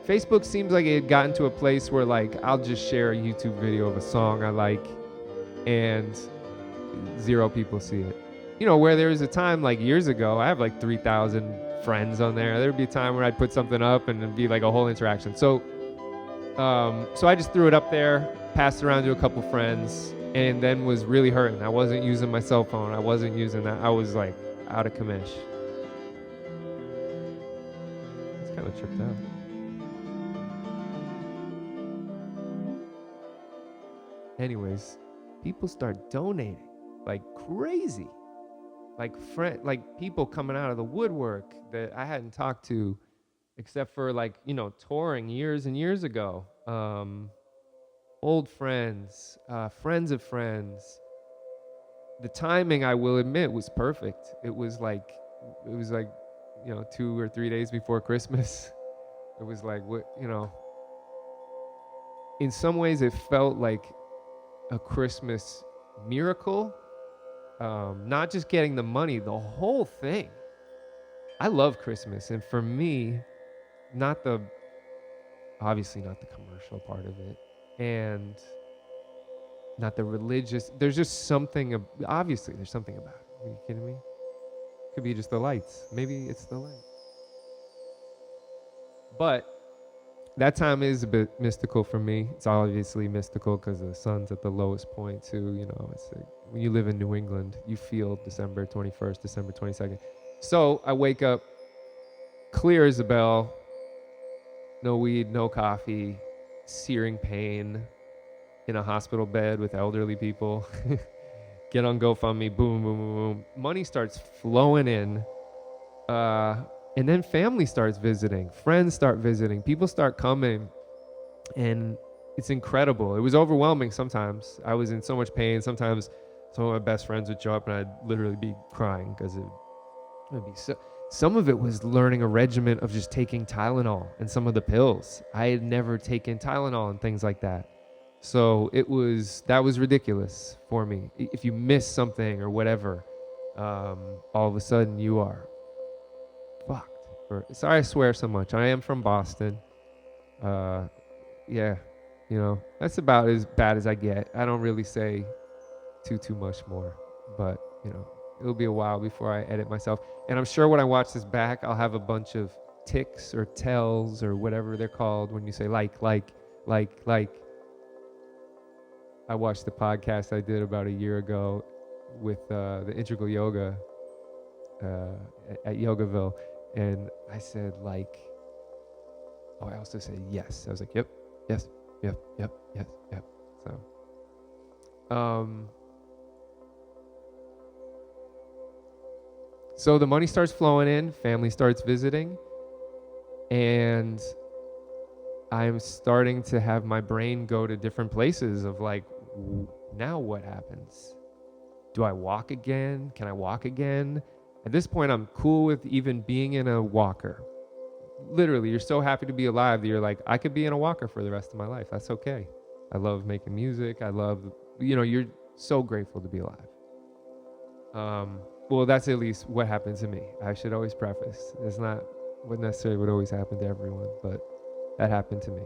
Facebook seems like it had gotten to a place where like I'll just share a YouTube video of a song I like and 0 people see it. You know, where there was a time like years ago, I have like 3,000 friends on there. There'd be a time where I'd put something up and it'd be like a whole interaction. So I just threw it up there, passed it around to a couple friends, and then was really hurting. I wasn't using my cell phone. I wasn't using that. I was like out of commish. It's kind of tripped out. Anyways, people start donating like crazy. Like people coming out of the woodwork that I hadn't talked to except for like, you know, touring years and years ago. Old friends, friends of friends. The timing, I will admit, was perfect. It was like, you know, 2 or 3 days before Christmas. It was like, what, you know, in some ways it felt like a Christmas miracle. Not just getting the money, the whole thing. I love Christmas, and for me, obviously not the commercial part of it, and not the religious. There's just something, obviously there's something about it. Are you kidding me? Could be just the lights. Maybe it's the lights. But that time is a bit mystical for me. It's obviously mystical because the sun's at the lowest point too. You know, it's like when you live in New England, you feel December 21st, December 22nd. So I wake up clear as a bell, no weed, no coffee, searing pain, in a hospital bed with elderly people. Get on GoFundMe, boom, boom, boom, boom. Money starts flowing in. And then family starts visiting, friends start visiting, people start coming, and it's incredible. It was overwhelming sometimes. I was in so much pain. Sometimes some of my best friends would show up and I'd literally be crying because it would be so. Some of it was learning a regimen of just taking Tylenol and some of the pills. I had never taken Tylenol and things like that. So that was ridiculous for me. If you miss something or whatever, all of a sudden you are fucked. Sorry I swear so much. I am from Boston. Yeah, you know, that's about as bad as I get. I don't really say too much more, but you know, it'll be a while before I edit myself. And I'm sure when I watch this back, I'll have a bunch of ticks or tells or whatever they're called when you say like. I watched the podcast I did about a year ago with the Integral Yoga at Yogaville, and I said like. Oh, I also said yes. I was like, yep, yes, yep. So the money starts flowing in, family starts visiting, and I'm starting to have my brain go to different places of like, now what happens? Do I walk again? Can I walk again? At this point, I'm cool with even being in a walker. Literally, you're so happy to be alive that you're like, I could be in a walker for the rest of my life. That's okay. I love making music. I love, you know, you're so grateful to be alive. Well, that's at least what happened to me. I should always preface. It's not what necessarily would always happen to everyone, but that happened to me.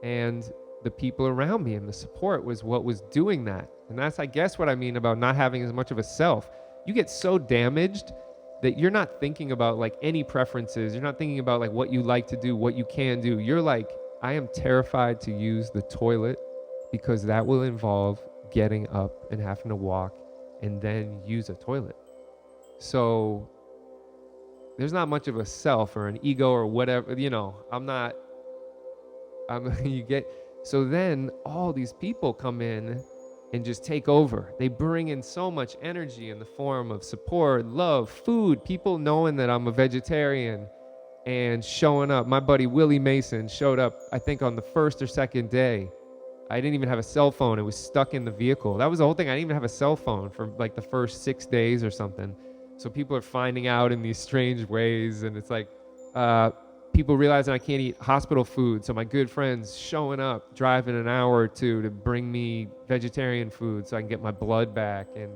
And the people around me and the support was what was doing that. And that's, I guess, what I mean about not having as much of a self. You get so damaged that you're not thinking about like any preferences. You're not thinking about like what you like to do, what you can do. You're like, I am terrified to use the toilet because that will involve getting up and having to walk and then use a toilet. So there's not much of a self or an ego or whatever, you know, so then all these people come in and just take over. They bring in so much energy in the form of support, love, food, people knowing that I'm a vegetarian and showing up. My buddy Willie Mason showed up, I think on the first or second day. I didn't even have a cell phone. It was stuck in the vehicle. That was the whole thing. I didn't even have a cell phone for like the first 6 days or something. So people are finding out in these strange ways. And it's like, people realizing I can't eat hospital food. So my good friends showing up, driving an hour or two to bring me vegetarian food so I can get my blood back. And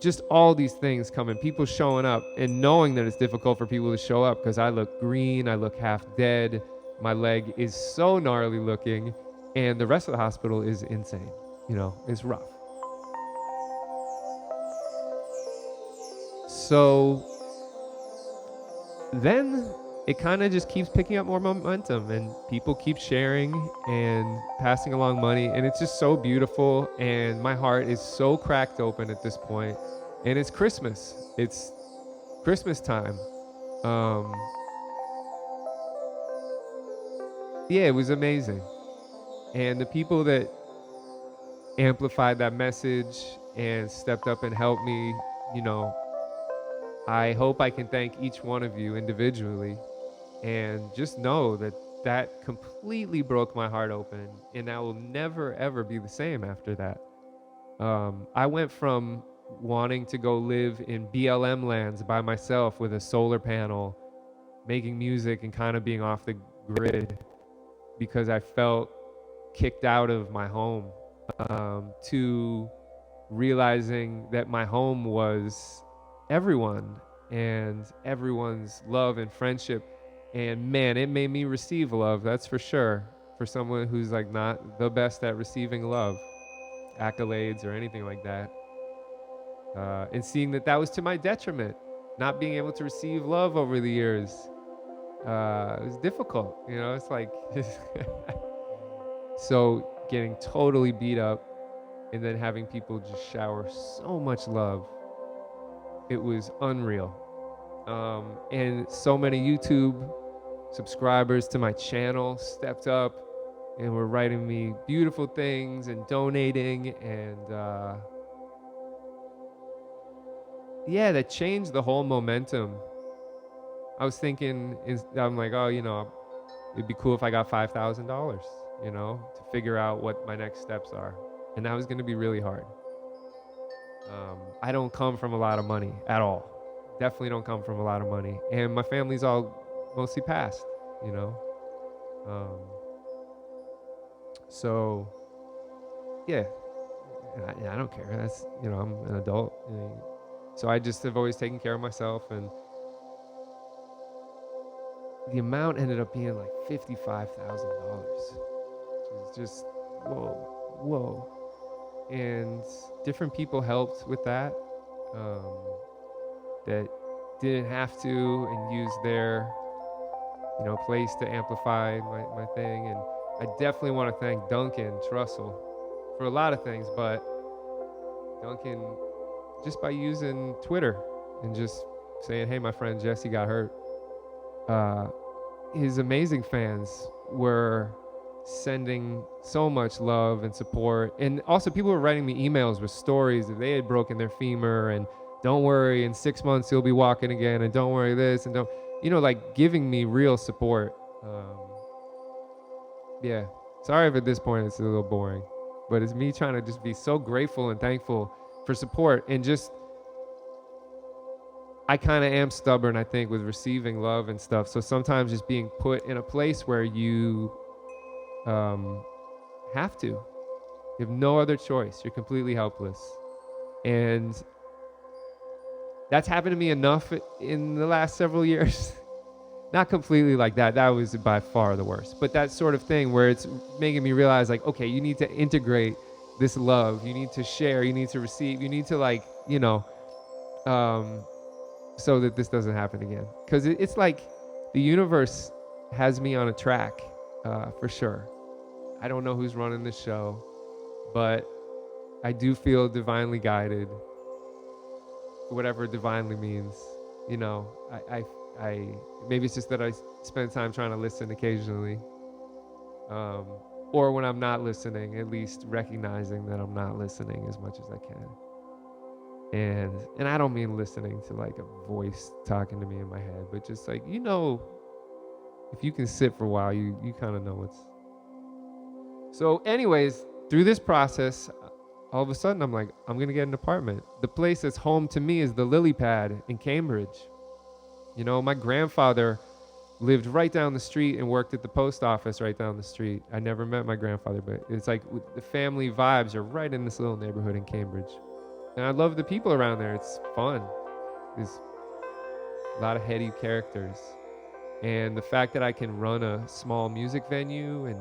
Just all these things coming, people showing up and knowing that it's difficult for people to show up because I look green, I look half dead, my leg is so gnarly looking, and the rest of the hospital is insane. It's rough. So then it kind of just keeps picking up more momentum, and people keep sharing and passing along money, and it's just so beautiful, and my heart is so cracked open at this point. And it's Christmas time. Yeah, it was amazing. And the people that amplified that message and stepped up and helped me, I hope I can thank each one of you individually, and just know that that completely broke my heart open, and I will never ever be the same after that. I went from wanting to go live in BLM lands by myself with a solar panel, making music and kind of being off the grid because I felt kicked out of my home, to realizing that my home was everyone and everyone's love and friendship. And man, it made me receive love, that's for sure, for someone who's like not the best at receiving love, accolades or anything like that. And seeing that was to my detriment, not being able to receive love over the years. It was difficult, it's like, so getting totally beat up and then having people just shower so much love. It was unreal. And so many YouTube subscribers to my channel stepped up and were writing me beautiful things and donating, and that changed the whole momentum. I was thinking, I'm like, it'd be cool if I got $5,000, to figure out what my next steps are. And that was going to be really hard. I don't come from a lot of money at all. Definitely don't come from a lot of money. And my family's all mostly passed, So, yeah, I don't care. That's, I'm an adult. So I just have always taken care of myself. And the amount ended up being like $55,000, which is just, whoa. And different people helped with that, that didn't have to, and used their, place to amplify my thing. And I definitely want to thank Duncan Trussell for a lot of things, but Duncan, just by using Twitter and just saying, hey, my friend Jesse got hurt, his amazing fans were sending so much love and support. And also people were writing me emails with stories that they had broken their femur, and don't worry, in 6 months he'll be walking again, and don't worry this, and don't, like giving me real support. Yeah, sorry if at this point it's a little boring, but it's me trying to just be so grateful and thankful for support. And just, I kind of am stubborn, I think, with receiving love and stuff. So sometimes just being put in a place where you have to. You have no other choice. You're completely helpless. And that's happened to me enough in the last several years. Not completely like that. That was by far the worst. But that sort of thing where it's making me realize, like, okay, you need to integrate this love. You need to share. You need to receive. You need to, like, so that this doesn't happen again. Because it's like the universe has me on a track, for sure. I don't know who's running the show, but I do feel divinely guided, whatever divinely means. I maybe it's just that I spend time trying to listen occasionally, or when I'm not listening, at least recognizing that I'm not listening as much as I can. And I don't mean listening to like a voice talking to me in my head, but just like, if you can sit for a while, you kind of know what's. So anyways, through this process, all of a sudden I'm like, I'm going to get an apartment. The place that's home to me is the Lily Pad in Cambridge. My grandfather lived right down the street and worked at the post office right down the street. I never met my grandfather, but it's like the family vibes are right in this little neighborhood in Cambridge. And I love the people around there. It's fun. There's a lot of heady characters. And the fact that I can run a small music venue and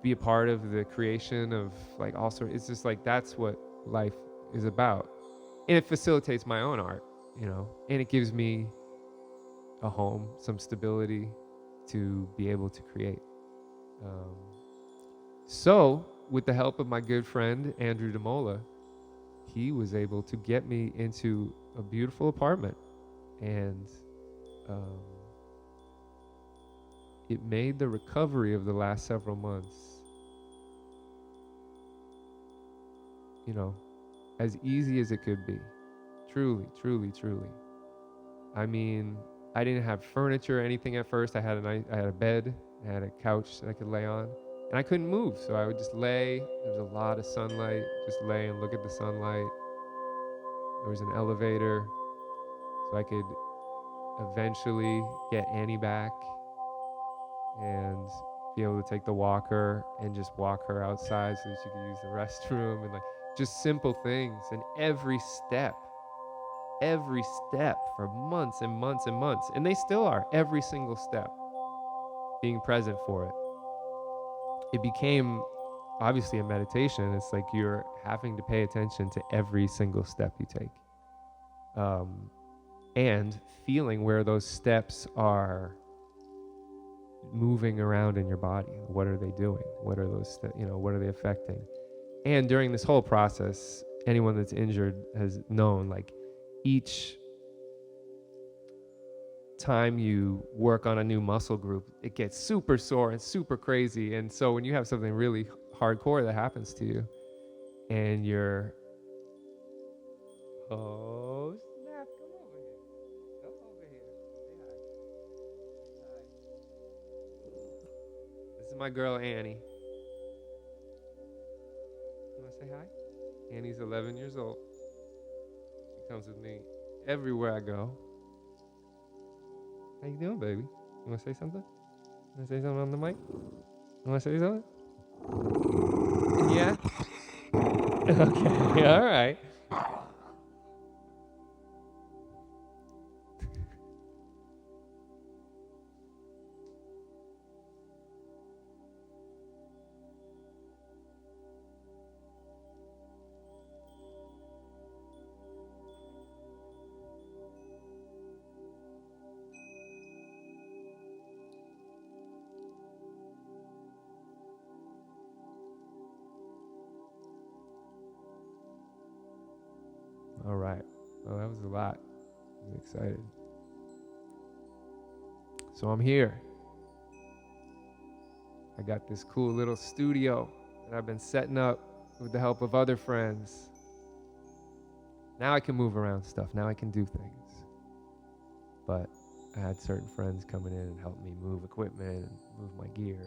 be a part of the creation of like all sorts, it's just like that's what life is about. And it facilitates my own art, and it gives me a home, some stability to be able to create. So with the help of my good friend Andrew DeMola, he was able to get me into a beautiful apartment, and it made the recovery of the last several months, as easy as it could be. Truly, truly, truly. I mean, I didn't have furniture or anything at first. I had a bed, I had a couch that I could lay on, and I couldn't move. So I would just lay. There was a lot of sunlight. Just lay and look at the sunlight. There was an elevator, so I could eventually get Annie back and be able to take the walker and just walk her outside so that she could use the restroom, and like just simple things. And every step for months and months and months, and they still are, every single step, being present for it. It became obviously a meditation. It's like you're having to pay attention to every single step you take, and feeling where those steps are moving around in your body. What are they doing? What are those, what are they affecting? And during this whole process, anyone that's injured has known, like, each time you work on a new muscle group, it gets super sore and super crazy. And so when you have something really hardcore that happens to you, and you're, oh snap, come over here. Come over here. Say hi. Hi. This is my girl Annie. You want to say hi? Annie's 11 years old. She comes with me everywhere I go. How you doing, baby? You want to say something? You want to say something on the mic? You want to say something? Yeah? Okay, all right. All right. Well, that was a lot. I'm excited. So I'm here. I got this cool little studio that I've been setting up with the help of other friends. Now I can move around stuff. Now I can do things. But I had certain friends coming in and help me move equipment and move my gear.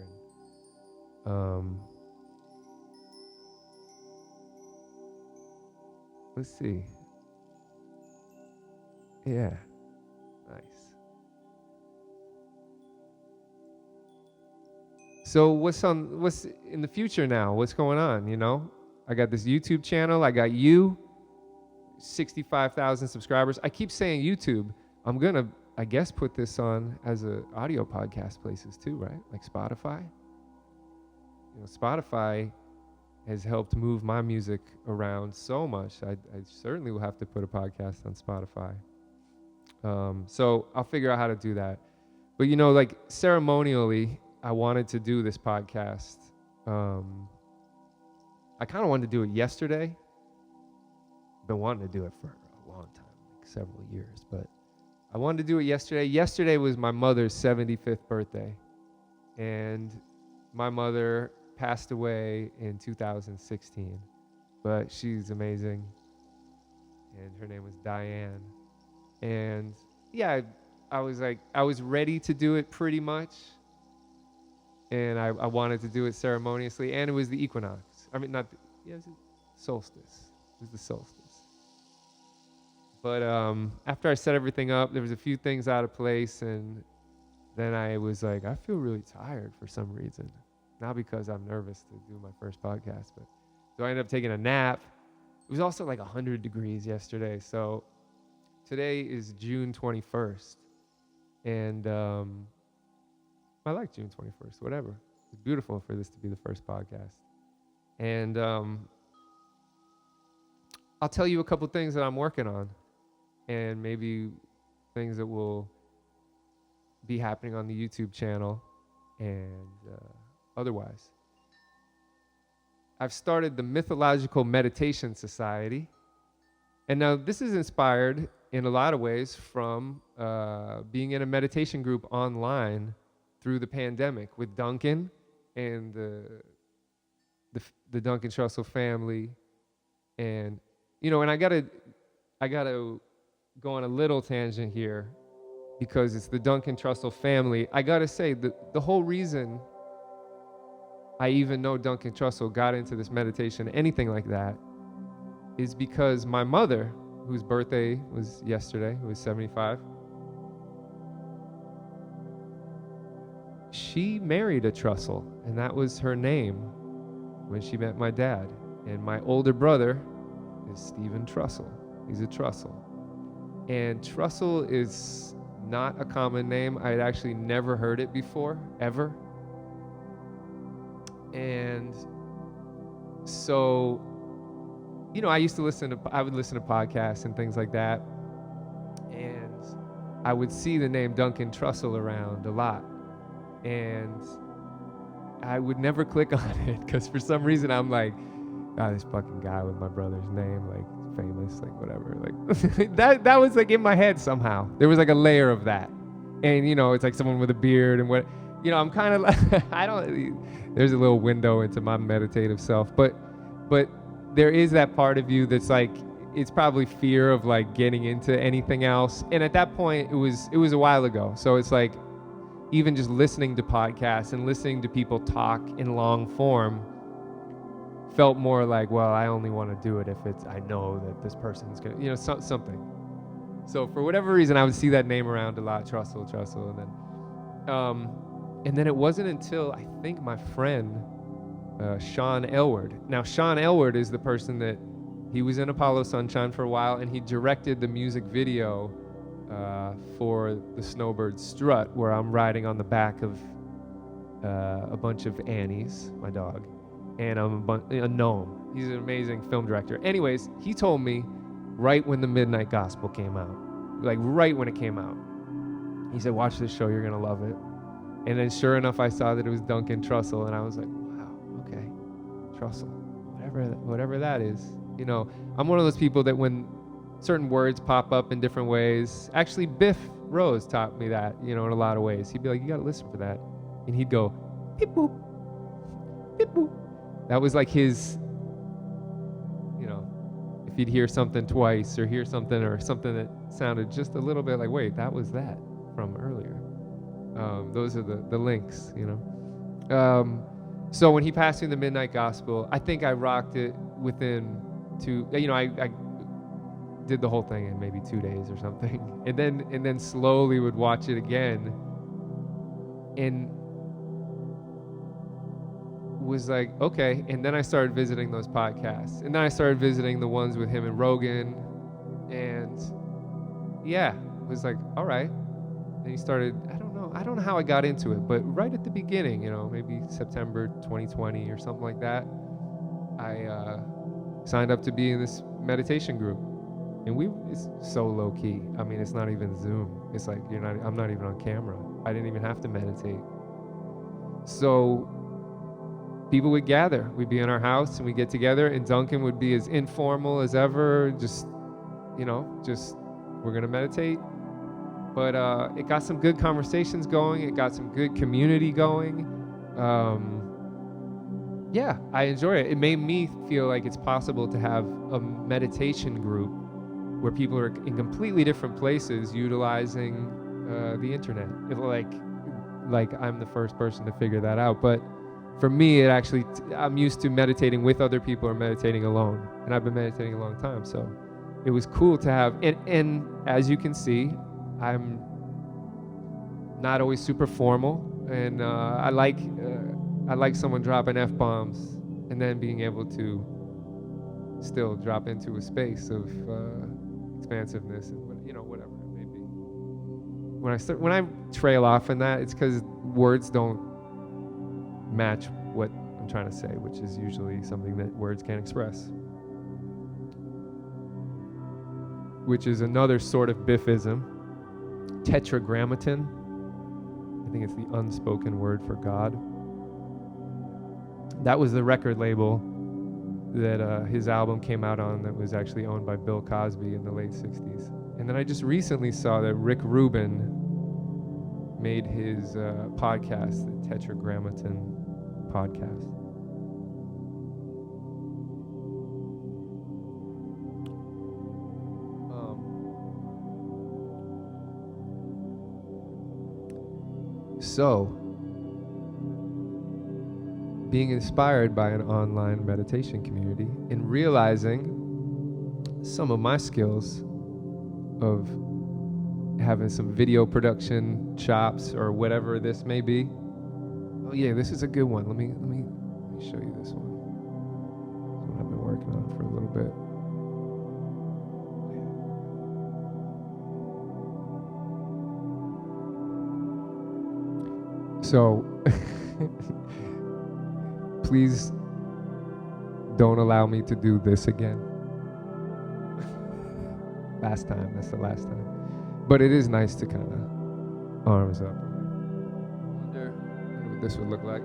And, let's see. Yeah, nice. So what's in the future now? What's going on? I got this YouTube channel. I got you, 65,000 subscribers. I keep saying YouTube. I'm gonna, I guess, put this on as a audio podcast places too, right? Like Spotify. Spotify has helped move my music around so much. I certainly will have to put a podcast on Spotify. So I'll figure out how to do that. But like ceremonially, I wanted to do this podcast. I kind of wanted to do it yesterday. Been wanting to do it for a long time, like several years, but I wanted to do it yesterday. Yesterday was my mother's 75th birthday, and my mother passed away in 2016, but she's amazing, and her name was Diane. And yeah, I was ready to do it pretty much. And I wanted to do it ceremoniously. And it was the equinox. I mean, it was the solstice. It was the solstice. But after I set everything up, there was a few things out of place. And then I was like, I feel really tired for some reason. Not because I'm nervous to do my first podcast, but so I ended up taking a nap. was also like 100 degrees yesterday. So today is June 21st. And I like June 21st, whatever. It's beautiful for this to be the first podcast. And I'll tell you a couple things that I'm working on, and maybe things that will be happening on the YouTube channel and otherwise. I've started the Mythological Meditation Society. And now this is inspired in a lot of ways from being in a meditation group online through the pandemic with Duncan and the Duncan Trussell family. And, you know, and I gotta go on a little tangent here because it's the Duncan Trussell family. I gotta say that the whole reason I even know Duncan Trussell got into this meditation, anything like that, is because my mother, whose birthday was yesterday, who was 75, she married a Trussell, and that was her name when she met my dad. And my older brother is Stephen Trussell. He's a Trussell. And Trussell is not a common name. I had actually never heard it before, ever. And so, you know, I would listen to podcasts and things like that. And I would see the name Duncan Trussell around a lot. And I would never click on it because for some reason I'm like, this fucking guy with my brother's name, like famous, like whatever. Like that was like in my head somehow. There was like a layer of that. And, you know, it's like someone with a beard and what, you know, I'm kind of like, there's a little window into my meditative self, but there is that part of you that's like, it's probably fear of like getting into anything else. And at that point it was a while ago. So it's like, even just listening to podcasts and listening to people talk in long form felt more like, well, I only want to do it if I know that this person's going to, you know, something. So for whatever reason, I would see that name around a lot, Trussell, and then it wasn't until I think my friend, Sean Elward. Now, Sean Elward is the person that he was in Apollo Sunshine for a while, and he directed the music video for the Snowbird Strut, where I'm riding on the back of a bunch of Annies, my dog, and I'm a gnome. He's an amazing film director. Anyways, he told me right when the Midnight Gospel came out, like right when it came out, he said, watch this show, you're gonna love it. And then sure enough, I saw that it was Duncan Trussell, and I was like, wow, okay, Trussell, whatever that is. You know, I'm one of those people that when certain words pop up in different ways, actually Biff Rose taught me that, you know, in a lot of ways. He'd be like, you gotta listen for that. And he'd go, beep boop, beep boop. That was like his, you know, if he'd hear something twice or hear something that sounded just a little bit like, wait, that was that from earlier. Those are the links, you know. So when he passed me the Midnight Gospel, I think I rocked it within I did the whole thing in maybe 2 days or something, and then slowly would watch it again, and was like, okay. And then I started visiting those podcasts, and then I started visiting the ones with him and Rogan, and yeah, it was like, all right. And he started, I don't know how I got into it, but right at the beginning, you know, maybe September 2020 or something like that, I signed up to be in this meditation group. And it's so low key. I mean, it's not even Zoom. It's like I'm not even on camera. I didn't even have to meditate. So people would gather. We'd be in our house and we'd get together, and Duncan would be as informal as ever. Just, you know, we're going to meditate. But it got some good conversations going. It got some good community going. Yeah, I enjoy it. It made me feel like it's possible to have a meditation group where people are in completely different places utilizing the internet. Like I'm the first person to figure that out. But for me, I'm used to meditating with other people or meditating alone. And I've been meditating a long time. So it was cool to have, and as you can see, I'm not always super formal, and I like someone dropping F-bombs and then being able to still drop into a space of expansiveness and whatever it may be. When I trail off in that, it's because words don't match what I'm trying to say, which is usually something that words can't express, which is another sort of Biffism. Tetragrammaton, I think it's the unspoken word for God. That was the record label that his album came out on, that was actually owned by Bill Cosby in the late 60s. And then I just recently saw that Rick Rubin made his podcast, the Tetragrammaton podcast. So, being inspired by an online meditation community and realizing some of my skills of having some video production chops or whatever this may be. Oh yeah, this is a good one. Let me show you this one. This one I've been working on for a little bit. So, please don't allow me to do this again. That's the last time. But it is nice to kind of arms up. I wonder what this would look like.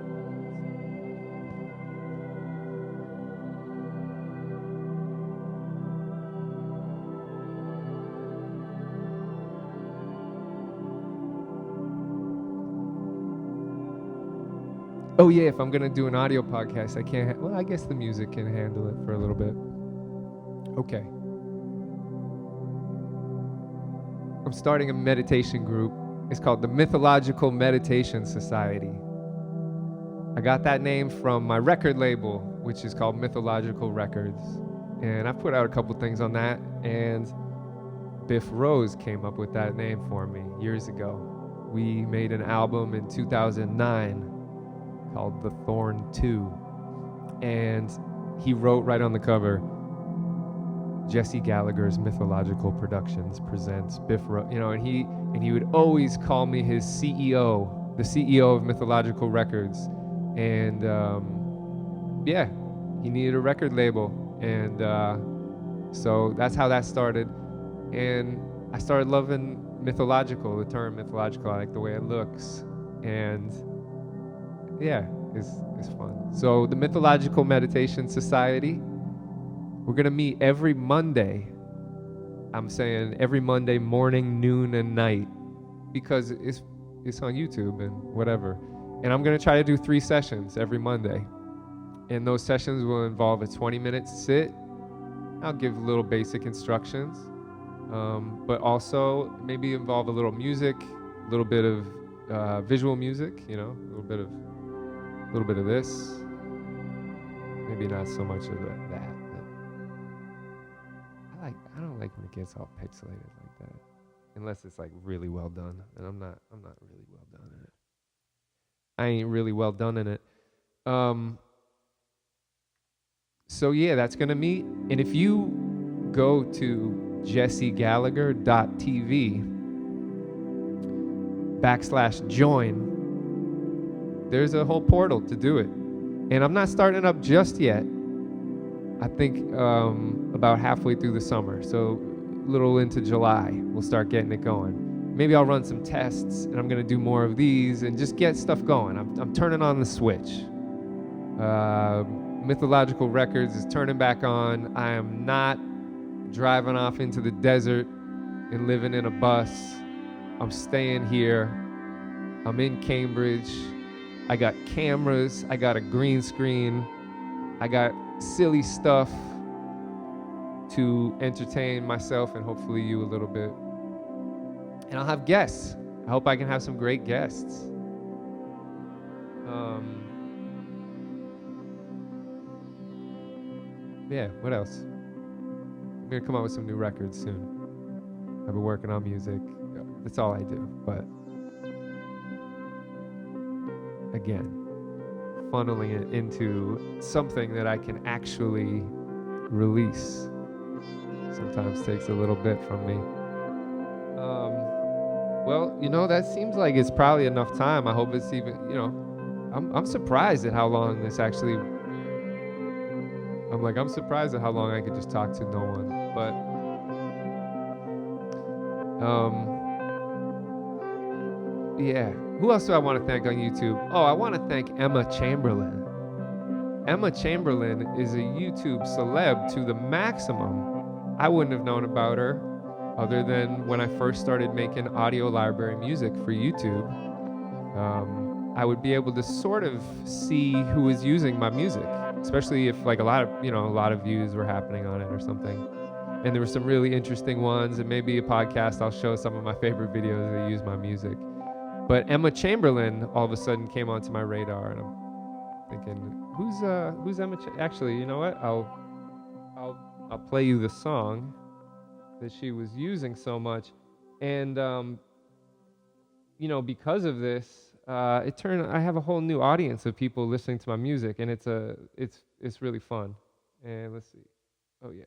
Oh yeah, if I'm gonna do an audio podcast, I can't. Well, I guess the music can handle it for a little bit. Okay. I'm starting a meditation group. It's called the Mythological Meditation Society. I got that name from my record label, which is called Mythological Records. And I've put out a couple things on that, and Biff Rose came up with that name for me years ago. We made an album in 2009 called The Thorn 2. And he wrote right on the cover, Jesse Gallagher's Mythological Productions presents Biff Rose, and he would always call me his CEO, the CEO of Mythological Records. And he needed a record label. And so that's how that started. And I started loving mythological, the term mythological. I like the way it looks. And yeah, it's fun. So the Mythological Meditation Society, we're gonna meet every Monday. I'm saying every Monday morning, noon, and night, because it's on YouTube and whatever. And I'm gonna try to do 3 sessions every Monday. And those sessions will involve a 20-minute sit. I'll give little basic instructions, but also maybe involve a little music, a little bit of visual music, a little bit of this. Maybe not so much of that. I don't like when it gets all pixelated like that, unless it's like really well done. And I'm not really well done in it. I ain't really well done in it. So yeah, that's gonna meet. And if you go to jessegallagher.tv/join, there's a whole portal to do it. And I'm not starting it up just yet. I think about halfway through the summer. So a little into July, we'll start getting it going. Maybe I'll run some tests, and I'm gonna do more of these and just get stuff going. I'm turning on the switch. Mythological Records is turning back on. I am not driving off into the desert and living in a bus. I'm staying here. I'm in Cambridge. I got cameras. I got a green screen. I got silly stuff to entertain myself and hopefully you a little bit. And I'll have guests. I hope I can have some great guests. Yeah, what else? I'm gonna come out with some new records soon. I've been working on music. That's all I do. But again, funneling it into something that I can actually release. Sometimes takes a little bit from me. Well, that seems like it's probably enough time. I hope it's even, I'm surprised at how long this actually, I'm surprised at how long I could just talk to no one. But, yeah. Who else do I want to thank on YouTube? Oh, I want to thank Emma Chamberlain. Emma Chamberlain is a YouTube celeb to the maximum. I wouldn't have known about her other than when I first started making audio library music for YouTube. I would be able to sort of see who was using my music, especially if like a lot of views were happening on it or something. And there were some really interesting ones, and maybe a podcast I'll show some of my favorite videos that use my music. But Emma Chamberlain all of a sudden came onto my radar, and I'm thinking, who's Emma? Actually, you know what? I'll play you the song that she was using so much, and because of this, I have a whole new audience of people listening to my music, and it's really fun. And let's see. Oh yeah.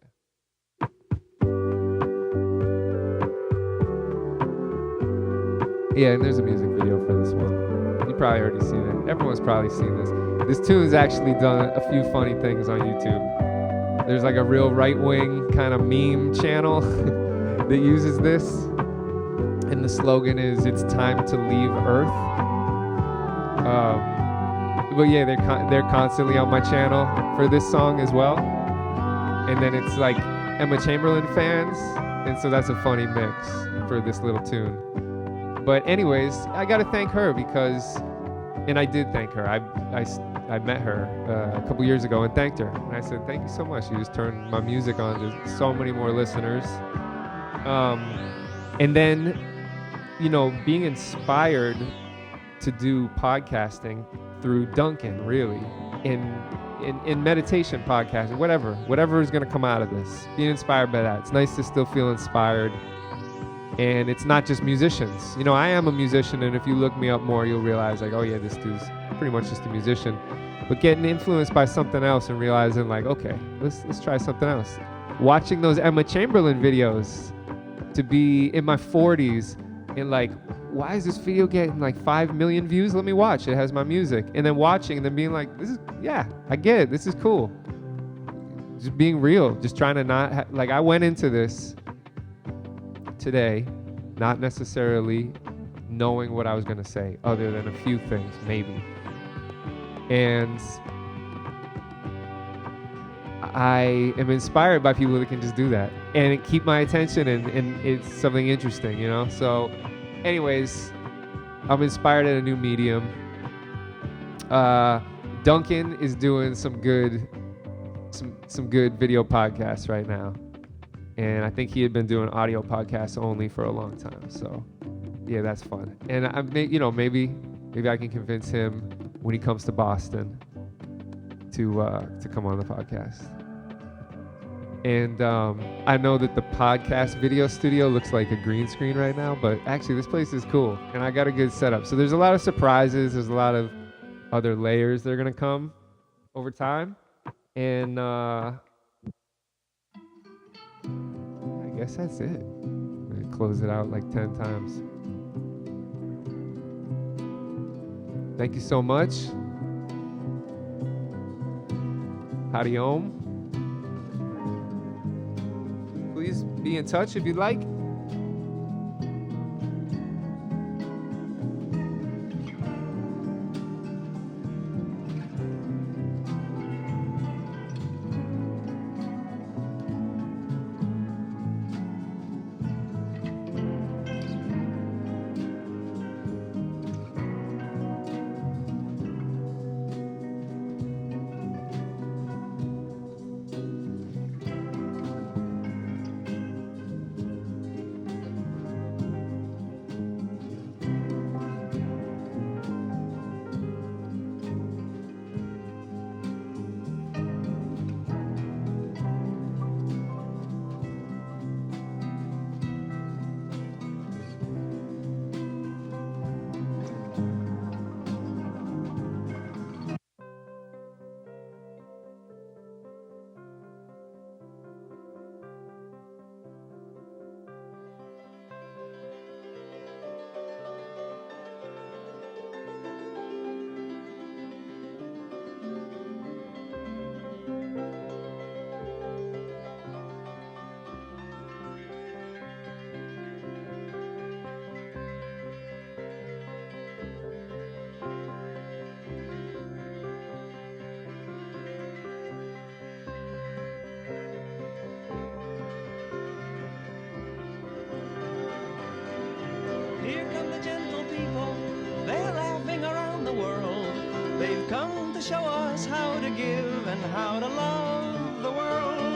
Yeah, and there's a music video for this one. You probably already seen it. Everyone's probably seen this. This tune's actually done a few funny things on YouTube. There's like a real right-wing kind of meme channel that uses this. And the slogan is, "It's time to leave Earth." But yeah, they're constantly on my channel for this song as well. And then it's like Emma Chamberlain fans. And so that's a funny mix for this little tune. But anyways, I got to thank her and I did thank her. I met her a couple years ago and thanked her. And I said, thank you so much. You just turned my music on to so many more listeners. And then, being inspired to do podcasting through Duncan, really, in meditation podcasting, whatever is going to come out of this. Being inspired by that. It's nice to still feel inspired. And it's not just musicians. I am a musician, and if you look me up more, you'll realize, like, oh yeah, this dude's pretty much just a musician. But getting influenced by something else and realizing, like, okay, let's try something else. Watching those Emma Chamberlain videos, to be in my 40s and like, why is this video getting like 5 million views? Let me watch. It has my music. And then watching and then being like, I get it. This is cool. Just being real. Just trying to not, I went into this today not necessarily knowing what I was going to say, other than a few things, maybe. And I am inspired by people that can just do that and keep my attention, and it's something interesting, So anyways, I'm inspired at a new medium. Duncan is doing some good video podcasts right now. And I think he had been doing audio podcasts only for a long time. So yeah, that's fun. And maybe I can convince him when he comes to Boston to come on the podcast. And I know that the podcast video studio looks like a green screen right now, but actually this place is cool, and I got a good setup. So there's a lot of surprises. There's a lot of other layers that are gonna come over time, and I guess that's it. I'm gonna close it out like 10 times. Thank you so much. Hari Om. Please be in touch if you'd like. come to show us how to give and how to love the world.